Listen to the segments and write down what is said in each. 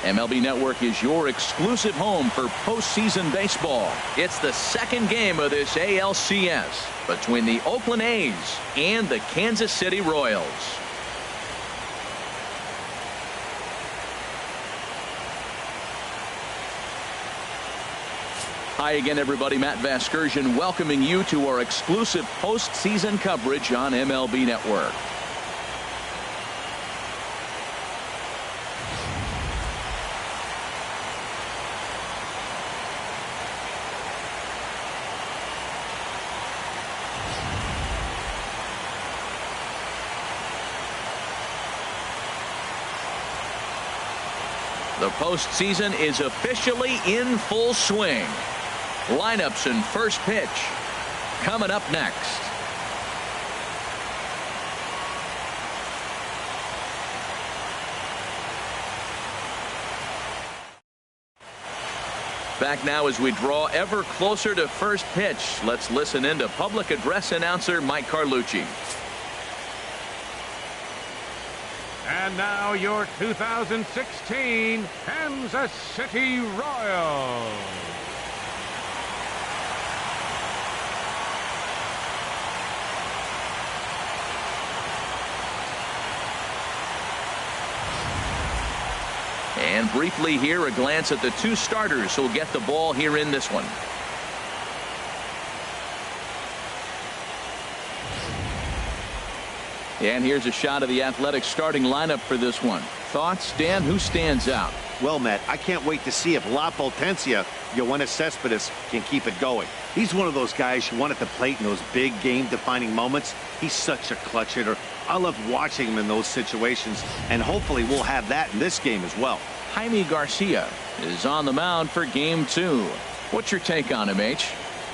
MLB Network is your exclusive home for postseason baseball. It's the second game of this ALCS between the Oakland A's and the Kansas City Royals. Hi again, everybody. Matt Vasgersian welcoming you to our exclusive postseason coverage on MLB Network. The postseason is officially in full swing. Lineups and first pitch coming up next. Back now as we draw ever closer to first pitch. Let's listen in to public address announcer Mike Carlucci. And now your 2016 Kansas City Royals. And briefly here, a glance at the two starters who'll get the ball here in this one. And here's a shot of the Athletics starting lineup for this one. Thoughts, Dan? Who stands out? Well, Matt, I can't wait to see if La Potencia, Yoenis Cespedes, can keep it going. He's one of those guys you want at the plate in those big game-defining moments. He's such a clutch hitter. I love watching him in those situations, and hopefully we'll have that in this game as well. Jaime Garcia is on the mound for game 2. What's your take on him, H?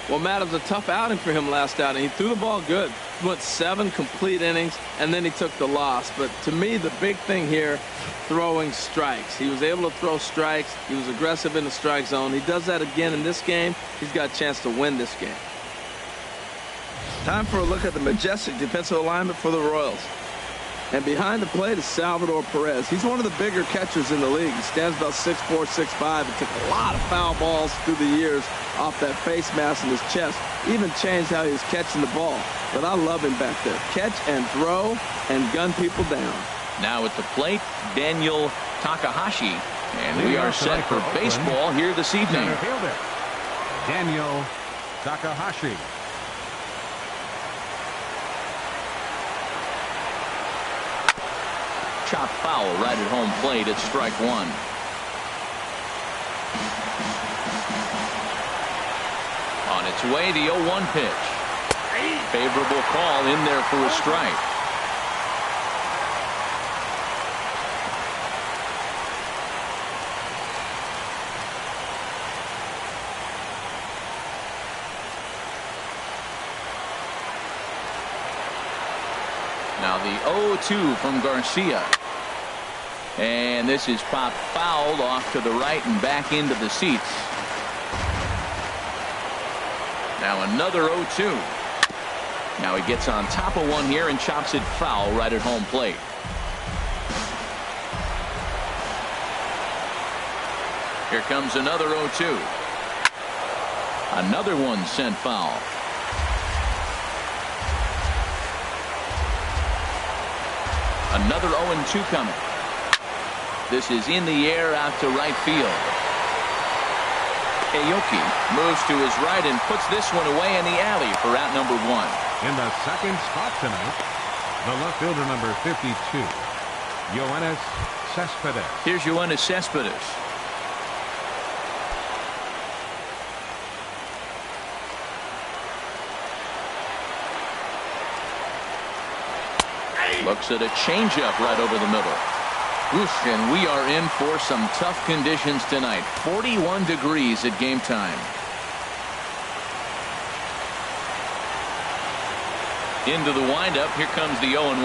Well, Matt, it was a tough outing for him last outing. He threw the ball good. He went 7 complete innings, and then he took the loss. But to me, the big thing here, throwing strikes. He was able to throw strikes. He was aggressive in the strike zone. He does that again in this game. He's got a chance to win this game. Time for a look at the majestic defensive alignment for the Royals. And behind the plate is Salvador Perez. He's one of the bigger catchers in the league. He stands about 6'4", 6'5", and took a lot of foul balls through the years off that face mask in his chest. Even changed how he was catching the ball. But I love him back there. Catch and throw and gun people down. Now at the plate, Daniel Takahashi. And we are set for baseball here this evening. Daniel Takahashi. Chop foul right at home plate. It's strike 1. On its way, the 0-1 pitch. Favorable call in there for a strike. Now the 0-2 from Garcia. And this is popped fouled off to the right and back into the seats. Now another 0-2. Now he gets on top of one here and chops it foul right at home plate. Here comes another 0-2. Another one sent foul. Another 0-2 coming. This is in the air out to right field. Aoki moves to his right and puts this one away in the alley for out number 1. In the second spot tonight, the left fielder number 52, Yoenis Cespedes. Here's Yoenis Cespedes. Looks at a changeup right over the middle. Oof, and we are in for some tough conditions tonight. 41 degrees at game time. Into the windup. Here comes the 0-1.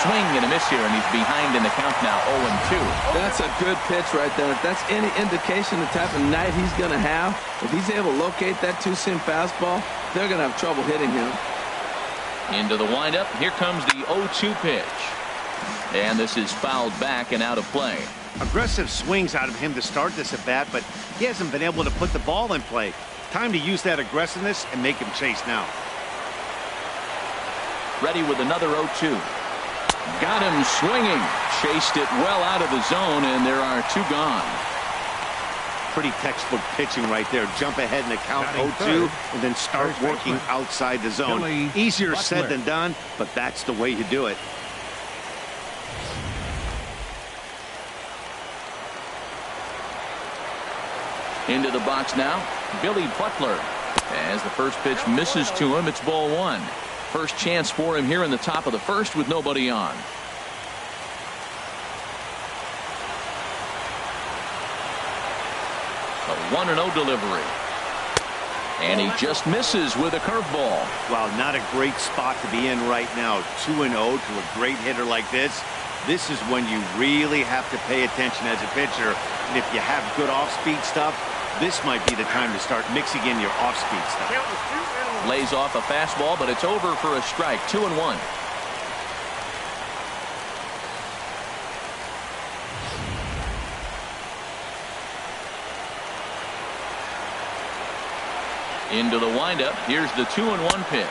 Swing and a miss here, and he's behind in the count now. 0-2. That's a good pitch right there. If that's any indication the type of night he's going to have, if he's able to locate that two-seam fastball, they're going to have trouble hitting him. Into the windup. Here comes the 0-2 pitch. And this is fouled back and out of play. Aggressive swings out of him to start this at bat, but he hasn't been able to put the ball in play. Time to use that aggressiveness and make him chase now. Ready with another 0-2. Got him swinging. Chased it well out of the zone, and there are 2 gone. Pretty textbook pitching right there. Jump ahead in the count 0-2 and then start working outside the zone. Easier said than done, but that's the way you do it. Into the box now, Billy Butler. As the first pitch misses to him, it's ball 1. First chance for him here in the top of the first with nobody on. A 1-0 delivery. And he just misses with a curveball. Wow, not a great spot to be in right now. 2-0 to a great hitter like this. This is when you really have to pay attention as a pitcher. And if you have good off-speed stuff, this might be the time to start mixing in your off-speed stuff. Lays off a fastball, but it's over for a strike. 2-1. Into the windup. Here's the 2-1 pitch.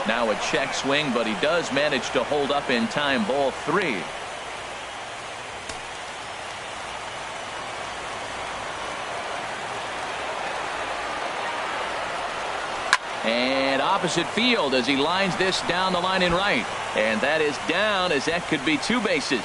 Now a check swing, but he does manage to hold up in time. Ball 3. And opposite field as he lines this down the line in right. And that is down, as that could be 2 bases.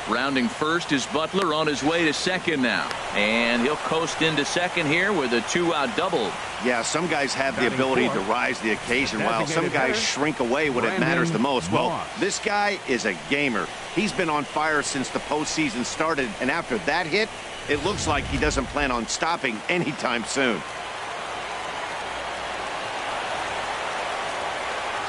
Rounding first is Butler on his way to second now. And he'll coast into second here with a 2-out double. Yeah, some guys have the ability to rise the occasion while some guys shrink away when it matters the most. Well, this guy is a gamer. He's been on fire since the postseason started. And after that hit, it looks like he doesn't plan on stopping anytime soon.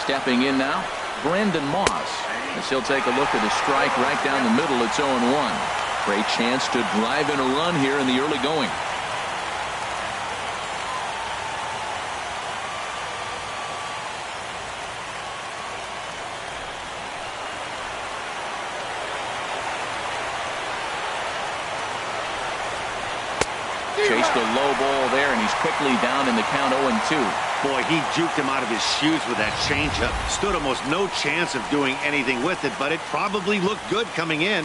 Stepping in now, Brandon Moss. As he'll take a look at a strike right down the middle. It's 0-1. Great chance to drive in a run here in the early going. Chased a low ball there, and he's quickly down in the count 0-2. Boy, he juked him out of his shoes with that changeup. Stood almost no chance of doing anything with it, but it probably looked good coming in.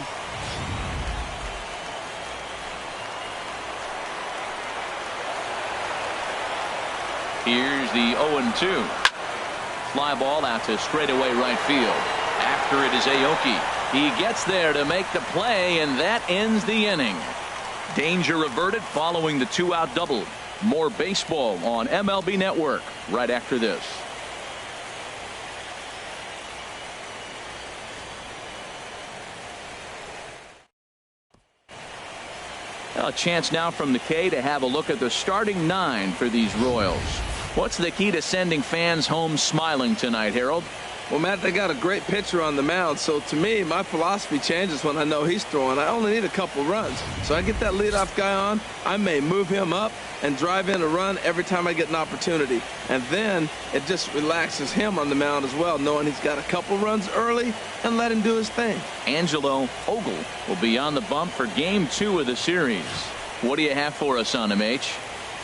Here's the 0-2. Fly ball out to straightaway right field. After it is Aoki. He gets there to make the play, and that ends the inning. Danger averted following the 2-out double. More baseball on MLB Network right after this. A chance now from the K to have a look at the starting 9 for these Royals. What's the key to sending fans home smiling tonight, Harold? Well, Matt, they got a great pitcher on the mound, so to me, my philosophy changes when I know he's throwing. I only need a couple runs. So I get that leadoff guy on, I may move him up and drive in a run every time I get an opportunity. And then it just relaxes him on the mound as well, knowing he's got a couple runs early and let him do his thing. Angelo Ogle will be on the bump for Game 2 of the series. What do you have for us on him, H?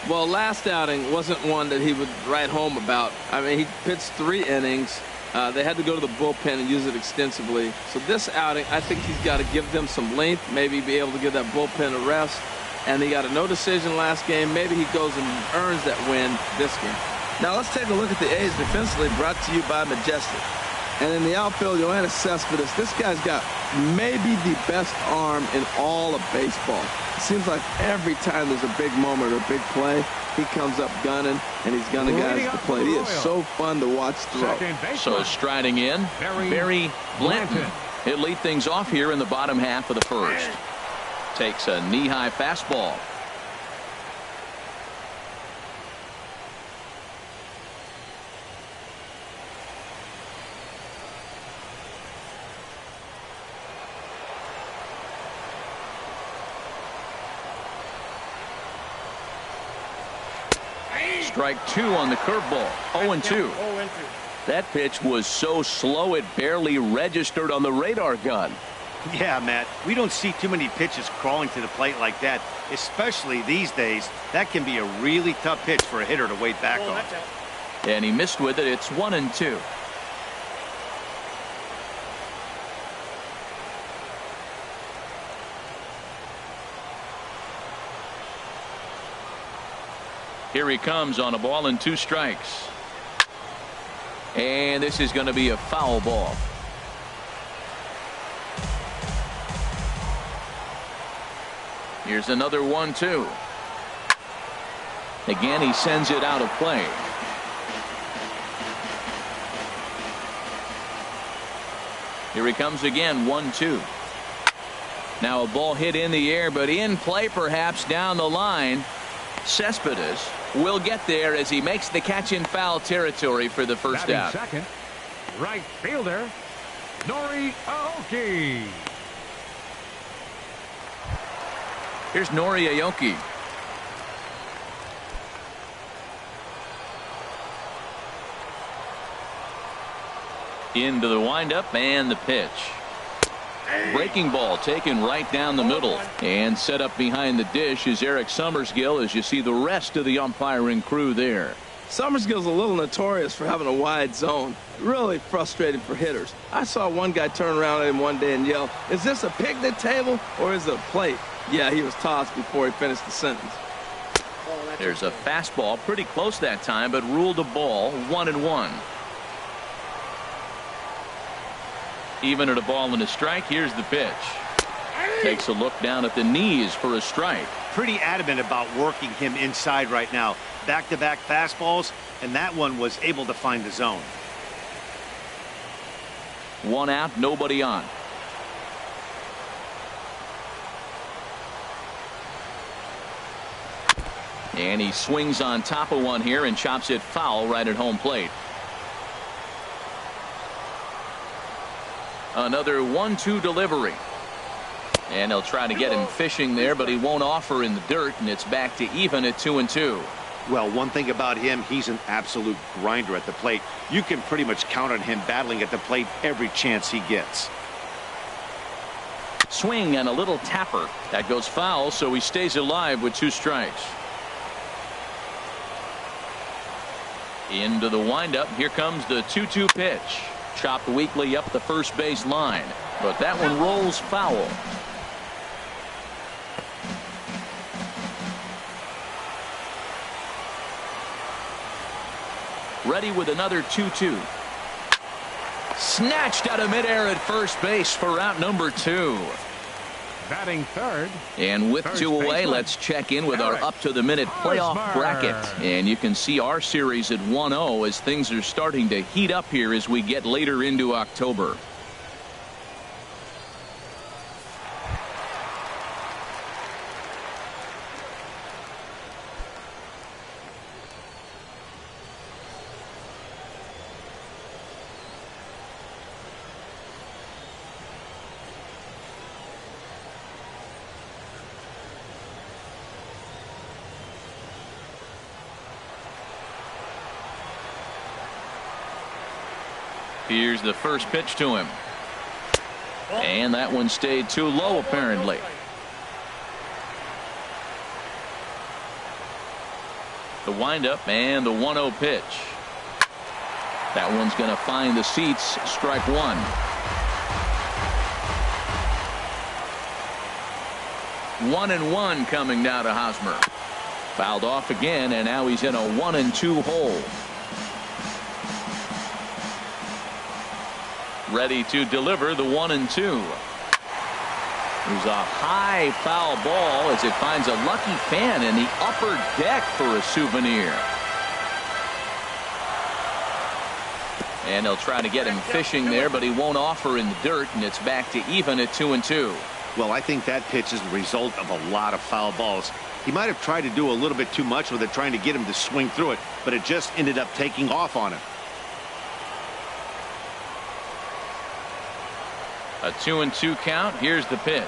Well, last outing wasn't one that he would write home about. I mean, he pitched 3 innings. They had to go to the bullpen and use it extensively. So this outing, I think he's got to give them some length, maybe be able to give that bullpen a rest. And he got a no decision last game. Maybe he goes and earns that win this game. Now let's take a look at the A's defensively, brought to you by Majestic. And in the outfield, Yoenis Cespedes, this guy's got maybe the best arm in all of baseball. It seems like every time there's a big moment or a big play, he comes up gunning, and he's gunning guys to play. He is so fun to watch throw. So striding in, Barry Blanton. He'll lead things off here in the bottom half of the first. Takes a knee-high fastball. Strike 2 on the curveball. 0-2. That pitch was so slow it barely registered on the radar gun. Yeah, Matt, we don't see too many pitches crawling to the plate like that, especially these days. That can be a really tough pitch for a hitter to wait back on. And he missed with it. It's 1-2. Here he comes on a ball and 2 strikes. And this is going to be a foul ball. Here's another 1-2. Again, he sends it out of play. Here he comes again, 1-2. Now a ball hit in the air, but in play perhaps down the line. Cespedes will get there as he makes the catch in foul territory for the first out. Second, right fielder, Nori Aoki. Here's Nori Aoki. Into the windup and the pitch. Breaking ball taken right down the middle and set up behind the dish is Eric Summersgill as you see the rest of the umpiring crew there. Summersgill's a little notorious for having a wide zone. Really frustrating for hitters. I saw one guy turn around at him one day and yell, "Is this a picnic table or is it a plate?" Yeah, he was tossed before he finished the sentence. There's a fastball pretty close that time, but ruled a ball, 1-1. Even at a ball and a strike. Here's the pitch. Takes a look down at the knees for a strike. Pretty adamant about working him inside right now. Back-to-back fastballs, and that one was able to find the zone. 1 out, nobody on. And he swings on top of one here and chops it foul right at home plate. Another 1-2 delivery. And he'll try to get him fishing there, but he won't offer in the dirt, and it's back to even at 2-2. Well, one thing about him, he's an absolute grinder at the plate. You can pretty much count on him battling at the plate every chance he gets. Swing and a little tapper. That goes foul, so he stays alive with 2 strikes. Into the windup. Here comes the 2-2 pitch. Chopped weakly up the first base line, but that one rolls foul. Ready with another 2-2. Snatched out of midair at first base for out number 2. Batting third. And with First 2 away, baseman. let's check in with our up-to-the-minute playoff Hosmer. bracket. And you can see our series at 1-0 as things are starting to heat up here as we get later into October. Here's the first pitch to him. And that one stayed too low apparently. The windup and the 1-0 pitch. That one's going to find the seats. Strike 1. One and one coming now to Hosmer. Fouled off again, and now he's in a 1-2 hole. Ready to deliver the 1-2. There's a high foul ball as it finds a lucky fan in the upper deck for a souvenir. And they'll try to get him fishing there, but he won't offer in the dirt, and it's back to even at 2-2. Well, I think that pitch is the result of a lot of foul balls. He might have tried to do a little bit too much with it, trying to get him to swing through it, but it just ended up taking off on him. A 2-2 count. Here's the pitch.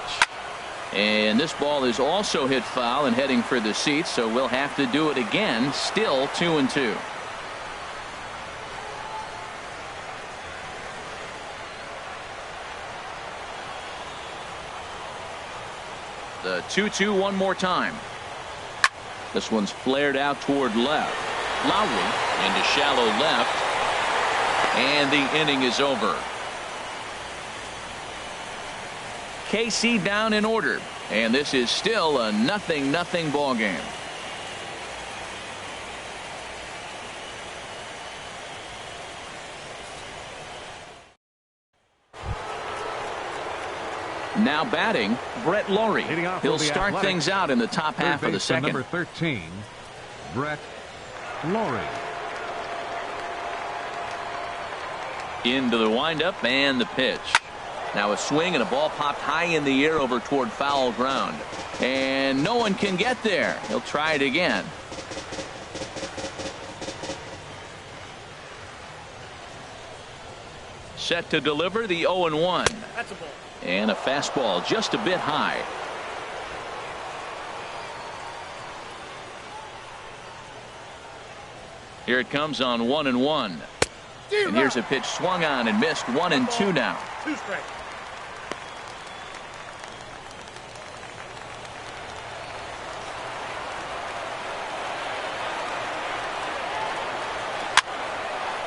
And this ball is also hit foul and heading for the seats, so we'll have to do it again. Still 2-2. 2-2 one more time. This one's flared out toward left. Lowry into shallow left. And the inning is over. KC down in order. And this is still a 0-0 ball game. Now batting, Brett Lawrie. He'll start things out in the top half of the second. Number 13, Brett Lawrie. Into the windup and the pitch. Now a swing and a ball popped high in the air over toward foul ground. And no one can get there. He'll try it again. Set to deliver the 0-1. That's a ball. And a fastball just a bit high. Here it comes on 1-1. And here's a pitch swung on and missed. 1-2 now. 2 straight.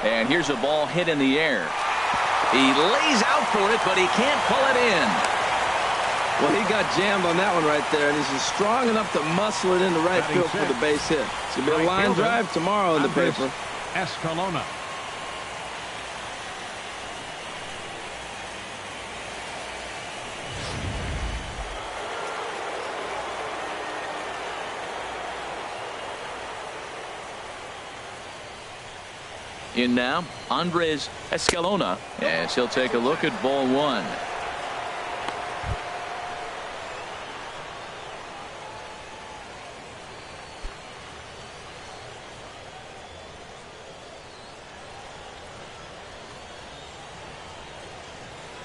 And here's a ball hit in the air. He lays out for it, but he can't pull it in. Well, he got jammed on that one right there, and he's just strong enough to muscle it into right field for the base hit. It's going to be a line drive tomorrow in the paper. Escalona. In now, Andres Escalona, as he'll take a look at ball one.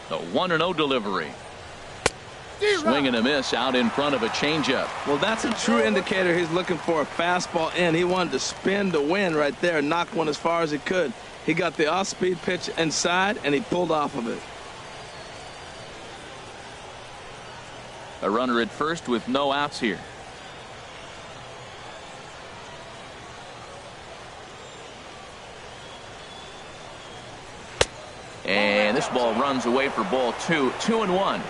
The 1-0 delivery. Swing and a miss out in front of a changeup. Well, that's a true indicator he's looking for a fastball in. He wanted to spin to win right there, knock one as far as he could. He got the off-speed pitch inside, and he pulled off of it. A runner at first with no outs here. And this ball runs away for ball two. 2-1.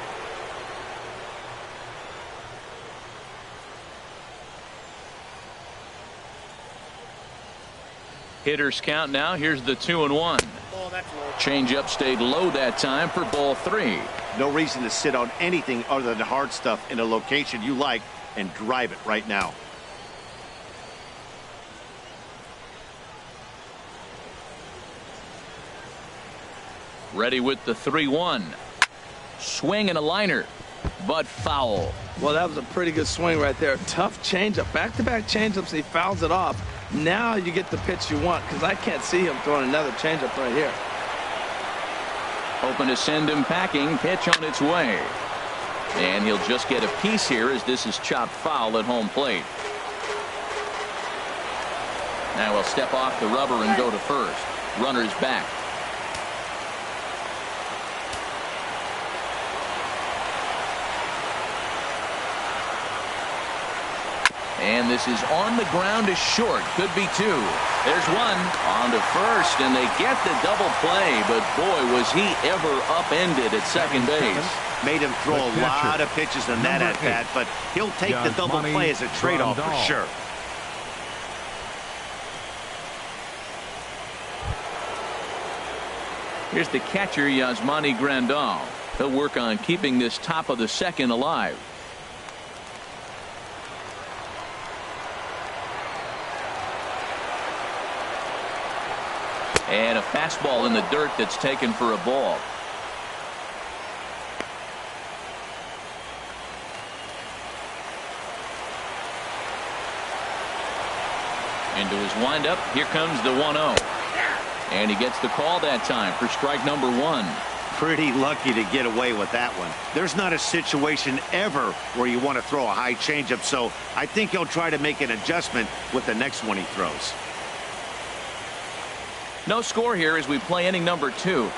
Hitters count now. Here's the 2-1. Changeup stayed low that time for ball three. No reason to sit on anything other than hard stuff in a location you like and drive it right now. Ready with the 3-1. Swing and a liner, but foul. Well, that was a pretty good swing right there. Tough changeup. Back-to-back changeups, and he fouls it off. Now you get the pitch you want, because I can't see him throwing another changeup right here. Hoping to send him packing. Pitch on its way. And he'll just get a piece here as this is chopped foul at home plate. Now he'll step off the rubber and go to first. Runner's back. And this is on the ground to short. Could be two. There's one on to first, and they get the double play. But boy, was he ever upended at second base. Made him throw a lot of pitches in that at bat, but he'll take the double play as a trade-off for sure. Here's the catcher, Yasmani Grandal. He'll work on keeping this top of the second alive. And a fastball in the dirt that's taken for a ball. Into his windup. Here comes the 1-0. And he gets the call that time for strike number one. Pretty lucky to get away with that one. There's not a situation ever where you want to throw a high changeup, so I think he'll try to make an adjustment with the next one he throws. No score here as we play inning number two.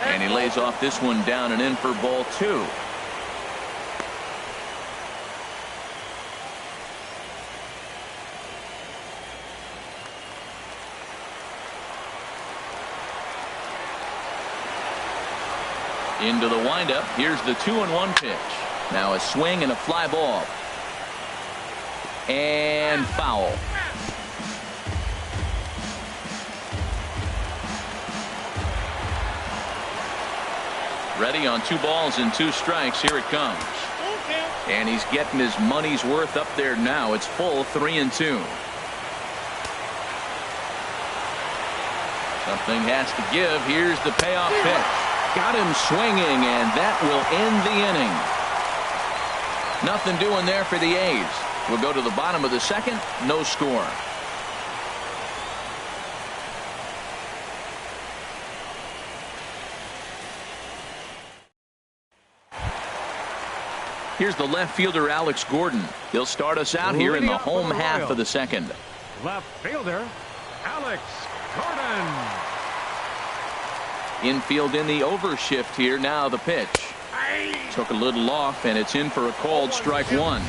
And he lays off this one down and in for ball 2. Into the windup. Here's the 2-1 pitch. Now a swing and a fly ball. And foul. Ready on 2 balls and 2 strikes. Here it comes. And he's getting his money's worth up there now. It's full 3-2. Something has to give. Here's the payoff pitch. Got him swinging, and that will end the inning. Nothing doing there for the A's. We'll go to the bottom of the second. No score. Here's the left fielder, Alex Gordon. He'll start us out here in the home half of the second. Left fielder, Alex Gordon. Infield in the overshift here. Now the pitch. Took a little off, and it's in for a called strike 1.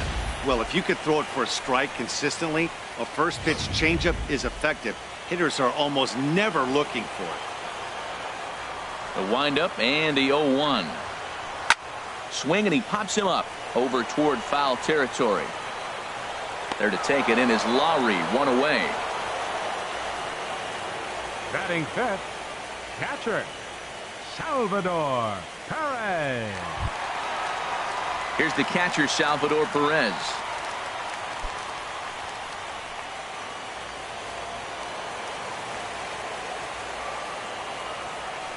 Well, if you could throw it for a strike consistently, a first pitch changeup is effective. Hitters are almost never looking for it. The windup and the 0-1. Swing, and he pops him up over toward foul territory. There to take it in is Lowry, 1 away. Batting fifth, catcher Salvador Perez. Here's the catcher, Salvador Perez.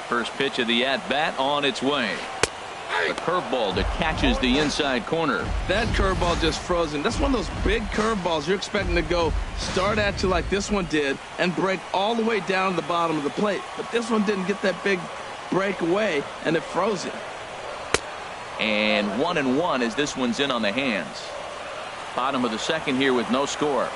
First pitch of the at-bat on its way. A curveball that catches the inside corner. That curveball just frozen. That's one of those big curveballs you're expecting to go start at you like this one did and break all the way down to the bottom of the plate. But this one didn't get that big break away, and it froze it. And 1-1 as this one's in on the hands. Bottom of the second here with no score.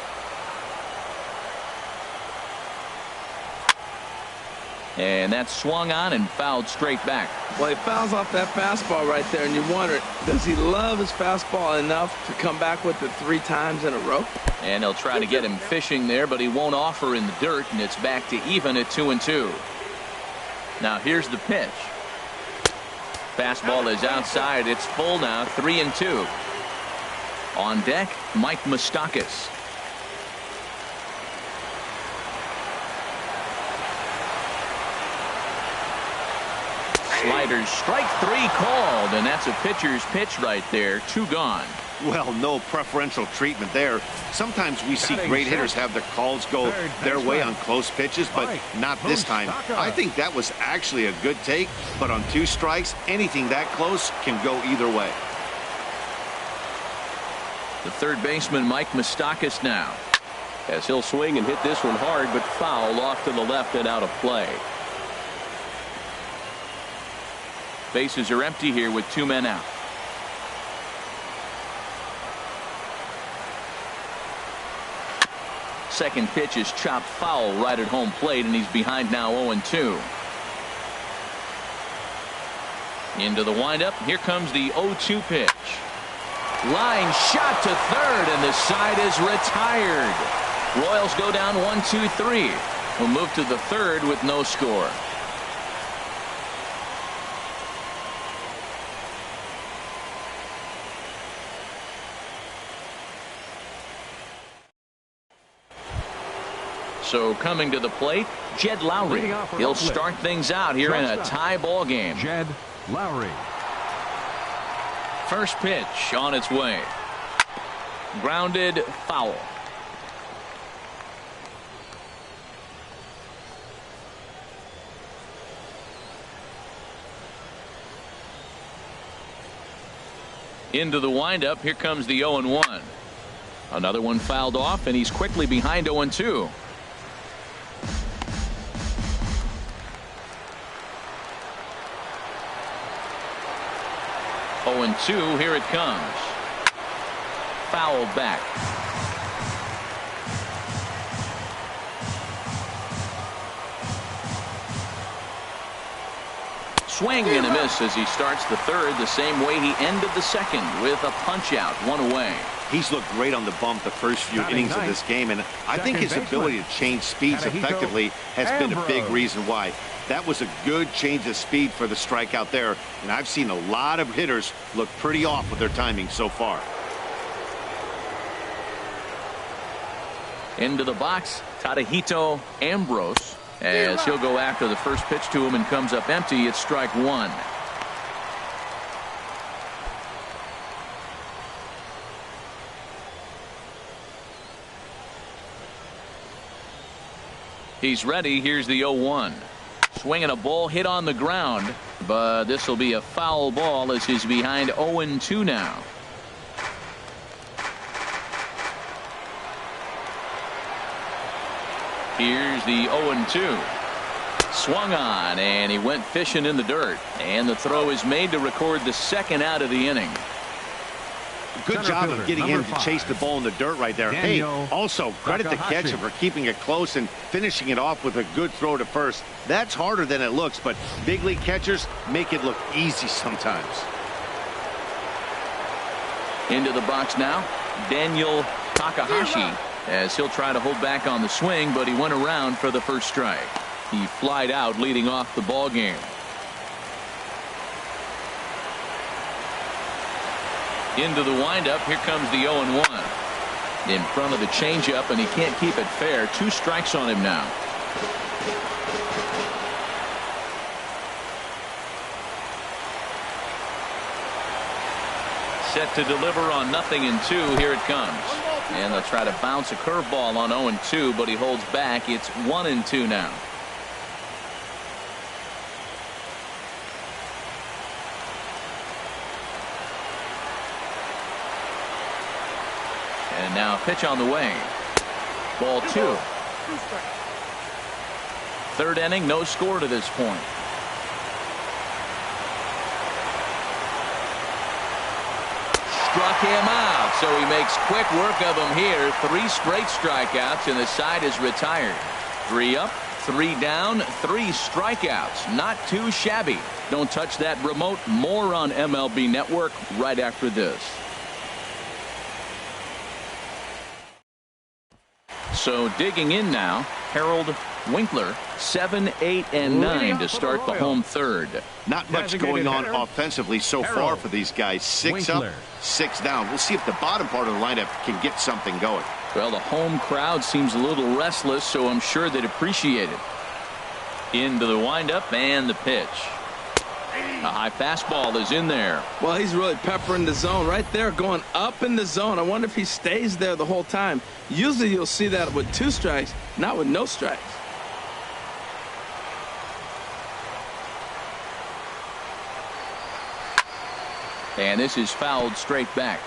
And that's swung on and fouled straight back. Well, he fouls off that fastball right there, and you wonder, does he love his fastball enough to come back with it 3 times in a row? And they'll try to get him fishing there, but he won't offer in the dirt, and it's back to even at 2-2. Now here's the pitch. Fastball is outside. It's full now, 3-2. On deck, Mike Moustakas. Sliders, strike 3 called, and that's a pitcher's pitch right there. 2 gone. Well, no preferential treatment there. Sometimes we see great hitters have their calls go their way on close pitches, but not this time. I think that was actually a good take, but on 2 strikes, anything that close can go either way. The third baseman, Mike Moustakas, now. As he'll swing and hit this one hard, but foul off to the left and out of play. Bases are empty here with 2 men out. Second pitch is chopped foul right at home plate, and he's behind now 0-2. Into the windup. Here comes the 0-2 pitch. Line shot to third, and the side is retired. Royals go down 1-2-3. We'll move to the third with no score. So coming to the plate, Jed Lowry. He'll start things out here in a tie ball game. Jed Lowry. First pitch on its way. Grounded, foul. Into the windup. Here comes the 0-1. Another one fouled off, and he's quickly behind 0-2. 0-2, here it comes. Foul back. Swing and a miss as he starts the third the same way he ended the second with a punch out, one away. He's looked great on the bump the first few innings of this game, and I think his ability to change speeds effectively has been a big reason why. That was a good change of speed for the strikeout there, and I've seen a lot of hitters look pretty off with their timing so far. Into the box, Tadahito Ambrose, as he'll go after the first pitch to him and comes up empty. It's strike one. He's ready. Here's the 0-1. Swinging a ball hit on the ground, but this will be a foul ball as he's behind 0-2 now. Here's the 0-2. Swung on, and he went fishing in the dirt. And the throw is made to record the second out of the inning. Good job of getting him to chase the ball in the dirt right there. Hey, also credit the catcher for keeping it close and finishing it off with a good throw to first. That's harder than it looks, but big league catchers make it look easy sometimes. Into the box now, Daniel Takahashi, as he'll try to hold back on the swing, but he went around for the first strike. He flied out leading off the ball game. Into the windup. Here comes the 0-1 in front of the changeup, and he can't keep it fair. 2 strikes on him now. Set to deliver on 0-2. Here it comes, and they'll try to bounce a curveball on 0-2, but he holds back. It's 1-2 now. And now pitch on the way. Ball 2. Third inning, no score to this point. Struck him out, so he makes quick work of him here. 3 straight strikeouts, and the side is retired. 3 up, 3 down, 3 strikeouts. Not too shabby. Don't touch that remote. More on MLB Network right after this. So digging in now, Harold Winkler, 7, 8, and 9 to start the home third. Not much going on offensively so far for these guys. 6 up, 6 down. We'll see if the bottom part of the lineup can get something going. Well, the home crowd seems a little restless, so I'm sure they'd appreciate it. Into the windup and the pitch. A high fastball is in there. Well, he's really peppering the zone right there, going up in the zone. I wonder if he stays there the whole time. Usually you'll see that with 2 strikes, not with no strikes. And this is fouled straight back.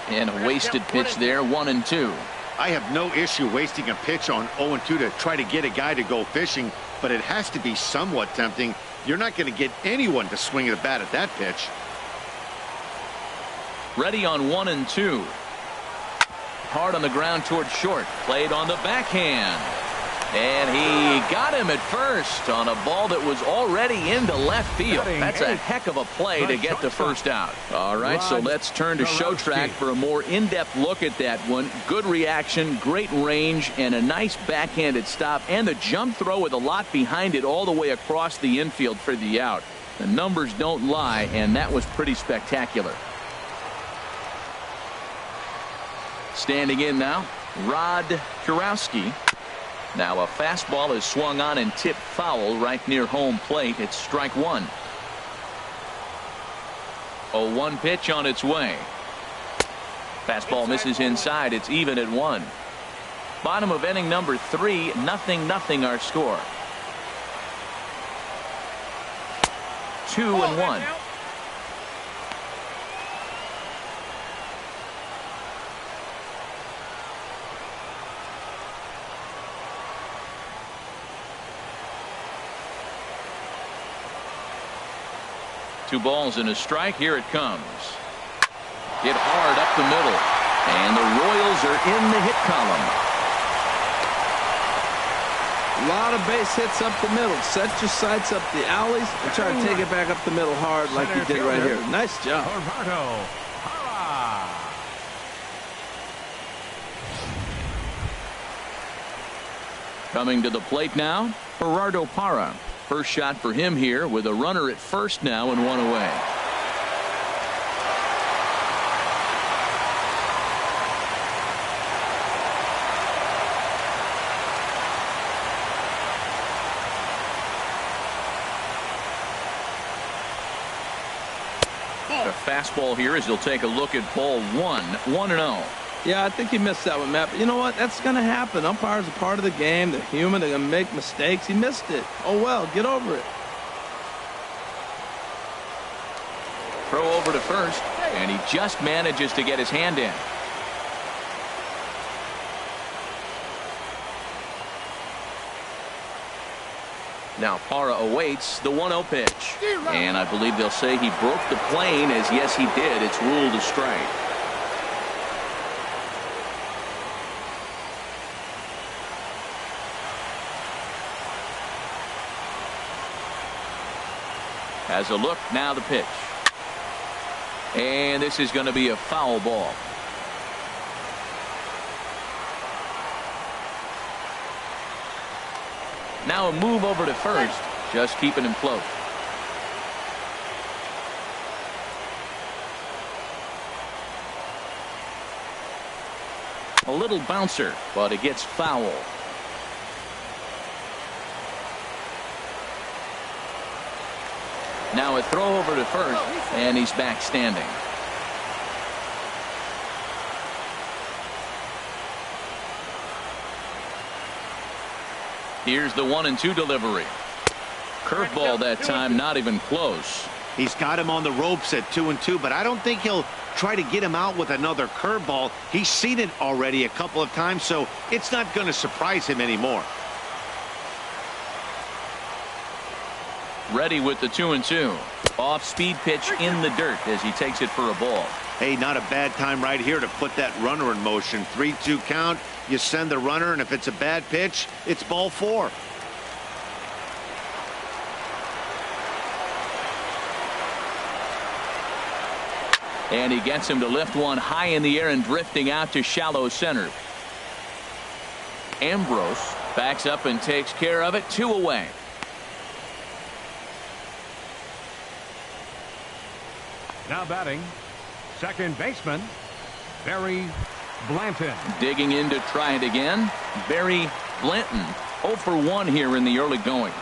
And a wasted pitch there, 1-2. I have no issue wasting a pitch on 0-2 to try to get a guy to go fishing, but it has to be somewhat tempting. You're not going to get anyone to swing a bat at that pitch. Ready on 1-2. Hard on the ground toward short. Played on the backhand. And he got him at first on a ball that was already into left field. That's a heck of a play to get the first out. All right, so let's turn to show track for a more in-depth look at that one. Good reaction, great range, and a nice backhanded stop, and the jump throw with a lot behind it all the way across the infield for the out. The numbers don't lie, and that was pretty spectacular. Standing in now, Rod Kurowski. Now a fastball is swung on and tipped foul right near home plate. It's strike 1. 0-1 pitch on its way. Fastball misses inside. It's even at 1. Bottom of inning number 3, 0-0 our score. 2-1. 2 balls and a strike. Here it comes. Hit hard up the middle. And the Royals are in the hit column. A lot of base hits up the middle. Set your sights up the alleys and try to take it back up the middle hard like he did right here. Nice job. Coming to the plate now, Gerardo Parra. First shot for him here with a runner at first now and one away. A fastball here as he'll take a look at ball 1-0. Yeah, I think he missed that one, Matt. But you know what? That's going to happen. Umpires are part of the game. They're human. They're going to make mistakes. He missed it. Oh, well, get over it. Throw over to first, and he just manages to get his hand in. Now Parra awaits the 1-0 pitch. And I believe they'll say he broke the plane, as yes he did. It's ruled a strike. Has a look, now the pitch. And this is going to be a foul ball. Now a move over to first, just keeping him close. A little bouncer, but it gets foul. Now a throw over to first, and he's back standing. Here's the 1-2 delivery. Curveball that time, not even close. He's got him on the ropes at 2-2, but I don't think he'll try to get him out with another curveball. He's seen it already a couple of times, so it's not going to surprise him anymore. Ready with the 2-2. Off-speed pitch in the dirt as he takes it for a ball. Hey, not a bad time right here to put that runner in motion. 3-2 count. You send the runner, and if it's a bad pitch, it's ball 4. And he gets him to lift one high in the air and drifting out to shallow center. Ambrose backs up and takes care of it. 2 away. Now batting, second baseman, Barry Blanton. Digging in to try it again, Barry Blanton. 0 for 1 here in the early going.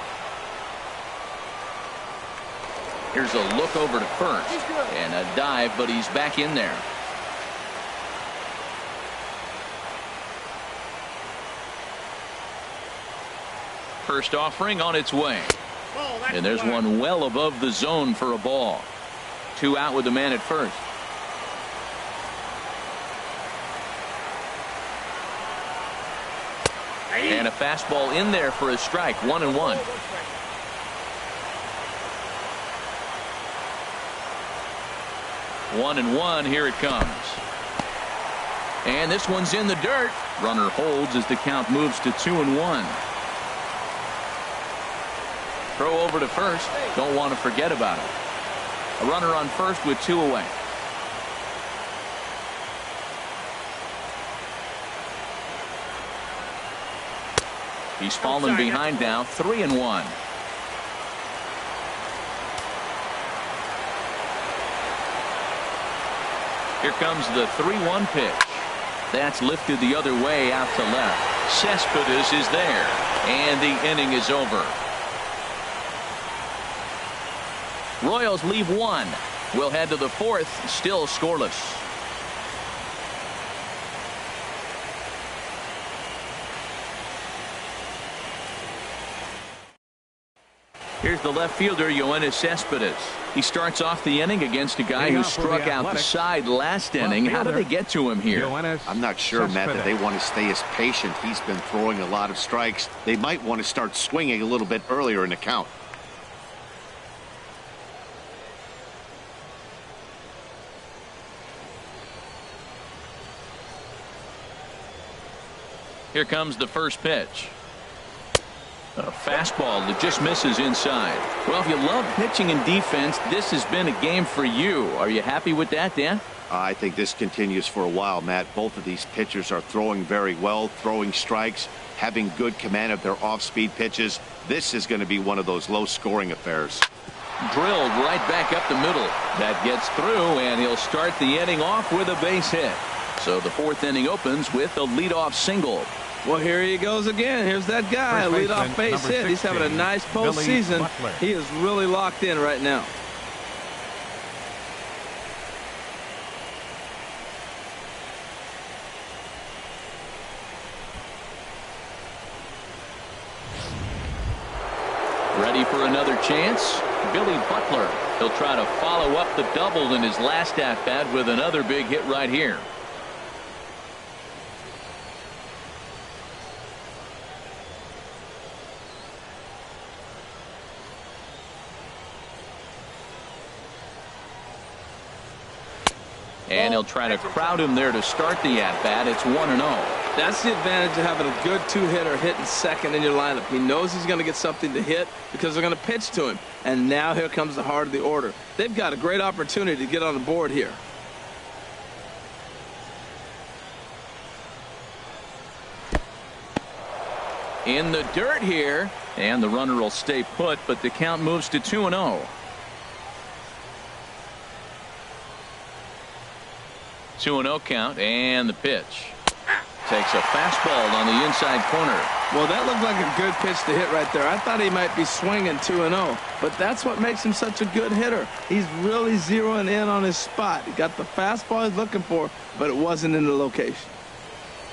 Here's a look over to first and a dive, but he's back in there. First offering on its way. And there's one well above the zone for a ball. 2 out with the man at first. And a fastball in there for a strike. 1-1. One and one, here it comes. And this one's in the dirt. Runner holds as the count moves to 2-1. Throw over to first. Don't want to forget about it. A runner on first with 2 away. He's fallen behind now. 3-1. Here comes the 3-1 pitch. That's lifted the other way out to left. Cespedes is there, and the inning is over. Royals leave 1. We'll head to the 4th, still scoreless. Here's the left fielder, Yoenis Cespedes. He starts off the inning against a guy who struck out the side last inning. How did they get to him here? I'm not sure, Matt, that they want to stay as patient. He's been throwing a lot of strikes. They might want to start swinging a little bit earlier in the count. Here comes the first pitch. A fastball that just misses inside. Well, if you love pitching and defense, this has been a game for you. Are you happy with that, Dan? I think this continues for a while, Matt. Both of these pitchers are throwing very well, throwing strikes, having good command of their off-speed pitches. This is going to be one of those low-scoring affairs. Drilled right back up the middle. That gets through, and he'll start the inning off with a base hit. So the fourth inning opens with a leadoff single. Well, here he goes again. Here's that guy, leadoff base hit. He's having a nice postseason. He is really locked in right now. Ready for another chance? Billy Butler. He'll try to follow up the double in his last at-bat with another big hit right here. And he'll try to crowd him there to start the at-bat. It's 1-0. That's the advantage of having a good two-hitter hitting second in your lineup. He knows he's going to get something to hit because they're going to pitch to him. And now here comes the heart of the order. They've got a great opportunity to get on the board here. In the dirt here. And the runner will stay put, but the count moves to 2-0. 2-0 count, and the pitch. Takes a fastball on the inside corner. Well, that looked like a good pitch to hit right there. I thought he might be swinging 2-0, but that's what makes him such a good hitter. He's really zeroing in on his spot. He got the fastball he's looking for, but it wasn't in the location.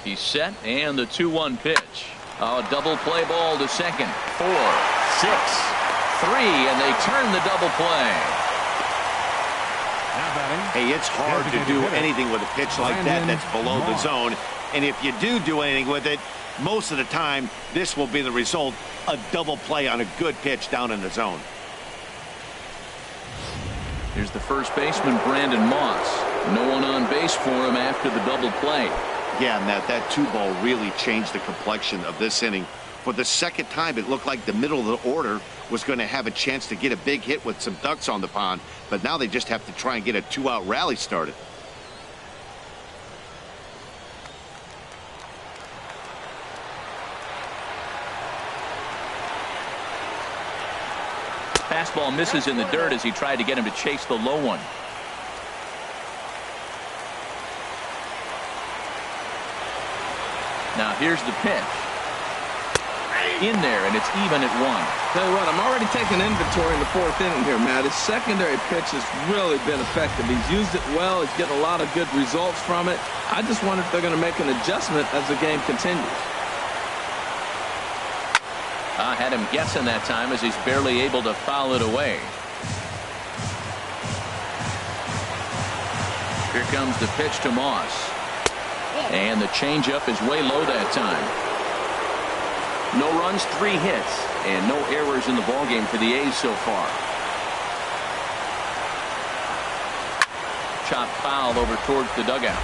He's set, and the 2-1 pitch. Oh, double play ball to second. 4, 6, 3, and they turn the double play. Hey, it's hard to do anything with a pitch like that that's below the zone. And if you do anything with it, most of the time, this will be the result, a double play on a good pitch down in the zone. Here's the first baseman, Brandon Moss. No one on base for him after the double play. Yeah, Matt, that 2-ball really changed the complexion of this inning. For the second time, it looked like the middle of the order was going to have a chance to get a big hit with some ducks on the pond, but now they just have to try and get a 2-out rally started. Fastball misses in the dirt as he tried to get him to chase the low one. Now here's the pitch. In there, and it's even at 1. Tell you what, I'm already taking inventory in the fourth inning here, Matt. His secondary pitch has really been effective. He's used it well. He's getting a lot of good results from it. I just wonder if they're going to make an adjustment as the game continues. I had him guessing that time as he's barely able to foul it away. Here comes the pitch to Moss. And the changeup is way low that time. No runs, 3 hits, and no errors in the ballgame for the A's so far. Chopped foul over towards the dugout.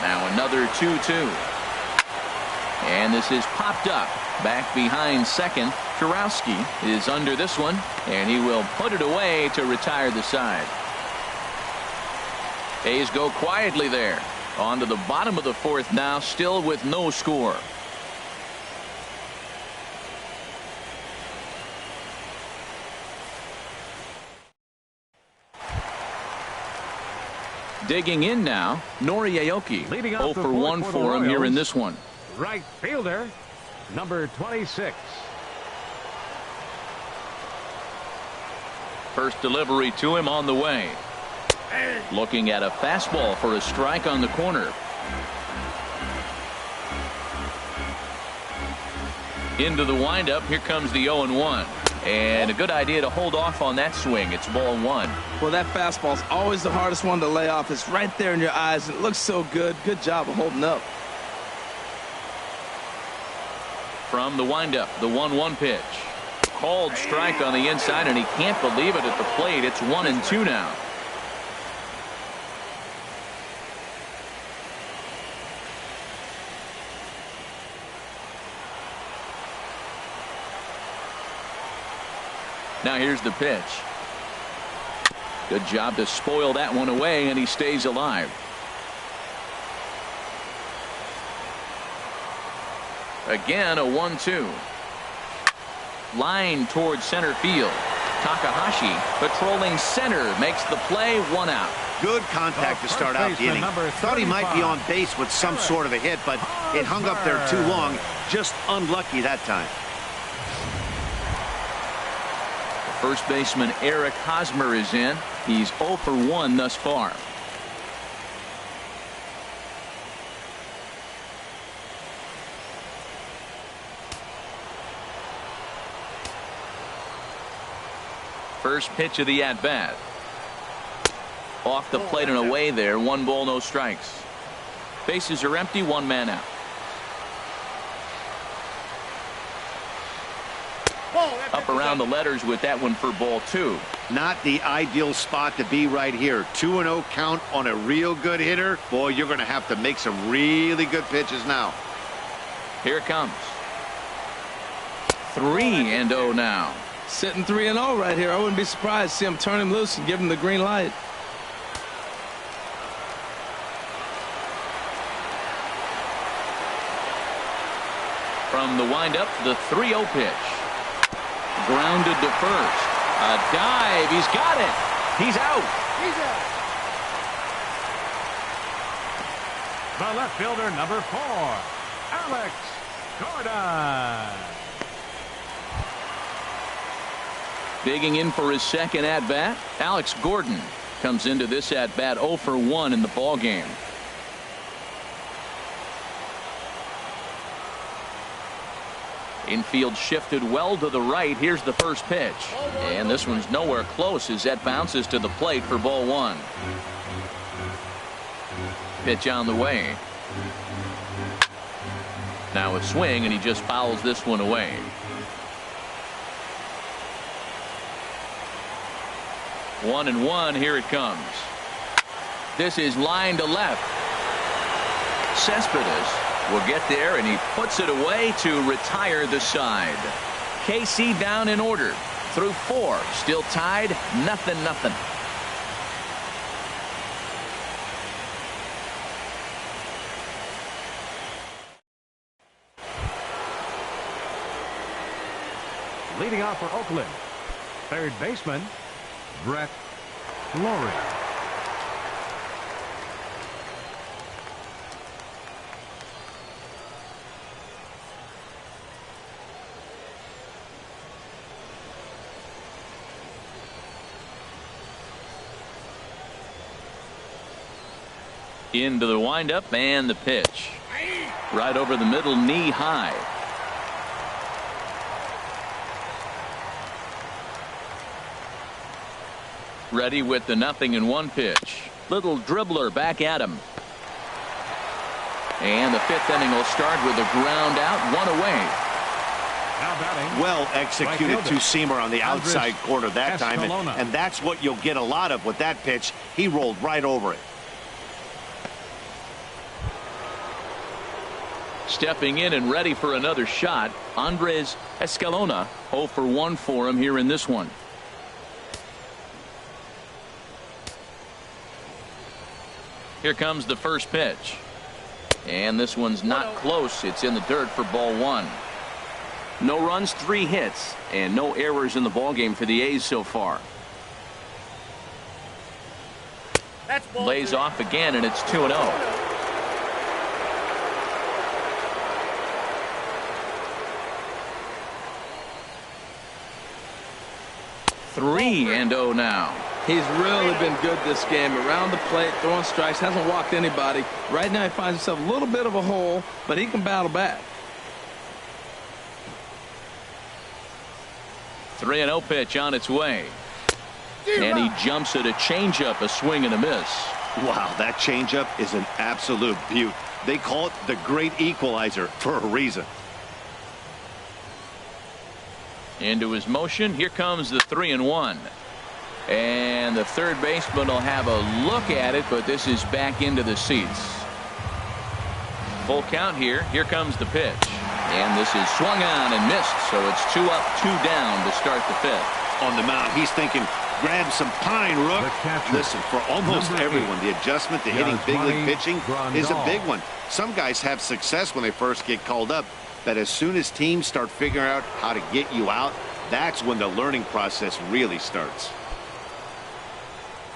Now another 2-2. And this is popped up. Back behind second. Kurowski is under this one, and he will put it away to retire the side. A's go quietly there. On to the bottom of the fourth now, still with no score. Digging in now, Nori Aoki. 0 for 1 for him here in this one. Right fielder, number 26. First delivery to him on the way. Looking at a fastball for a strike on the corner. Into the windup. Here comes the 0-1. And a good idea to hold off on that swing. It's ball 1. Well, that fastball's always the hardest one to lay off. It's right there in your eyes, and it looks so good. Good job of holding up. From the windup, the 1-1 pitch. Called strike on the inside, and he can't believe it at the plate. It's 1-2 now. Now here's the pitch. Good job to spoil that one away, and he stays alive. Again, a 1-2. Line towards center field. Takahashi patrolling center makes the play, 1 out. Good contact to start out the inning. Thought he might be on base with some sort of a hit, but it hung up there too long. Just unlucky that time. First baseman Eric Hosmer is in. He's 0 for 1 thus far. First pitch of the at-bat. Off the plate and away there. 1 ball, no strikes. Bases are empty, 1 man out. Up around the letters with that one for ball 2. Not the ideal spot to be right here. 2-0 count on a real good hitter. Boy, you're going to have to make some really good pitches now. Here it comes. 3-0 now. Sitting 3-0 right here. I wouldn't be surprised to see him turn him loose and give him the green light. From the windup, the 3-0 pitch. Grounded to first. A dive. He's got it. He's out. The left fielder, number 4, Alex Gordon. Digging in for his second at-bat. Alex Gordon comes into this at-bat 0 for 1 in the ballgame. Infield shifted well to the right. Here's the first pitch. And this one's nowhere close as that bounces to the plate for ball 1. Pitch on the way. Now a swing, and he just fouls this one away. One and one. Here it comes. This is line to left. Cespedes will get there, and he puts it away to retire the side. KC down in order through 4. Still tied, 0-0. Leading off for Oakland, third baseman Brett Lowry. Into the windup and the pitch. Right over the middle, knee high. Ready with the 0-1 pitch. Little dribbler back at him. And the 5th inning will start with a ground out, 1 away. Well executed two-seamer on the outside corner that time, and that's what you'll get a lot of with that pitch. He rolled right over it. Stepping in and ready for another shot, Andres Escalona. 0 for 1 for him here in this one. Here comes the first pitch. And this one's not close. It's in the dirt for ball 1. No runs, 3 hits, and no errors in the ballgame for the A's so far. Lays off again, and it's 2-0. 3-0 now. He's really been good this game. Around the plate, throwing strikes, hasn't walked anybody. Right now he finds himself a little bit of a hole, but he can battle back. 3-0 pitch on its way. And he jumps at a changeup, a swing and a miss. Wow, that changeup is an absolute beaut. They call it the great equalizer for a reason. Into his motion. Here comes the 3-1. And the third baseman will have a look at it, but this is back into the seats. Full count here. Here comes the pitch. And this is swung on and missed, so it's 2 up, 2 down to start the fifth. On the mound, he's thinking, grab some pine, Rook. Listen, for almost everyone, the adjustment to hitting big league pitching is a big one. Some guys have success when they first get called up, but as soon as teams start figuring out how to get you out, that's when the learning process really starts.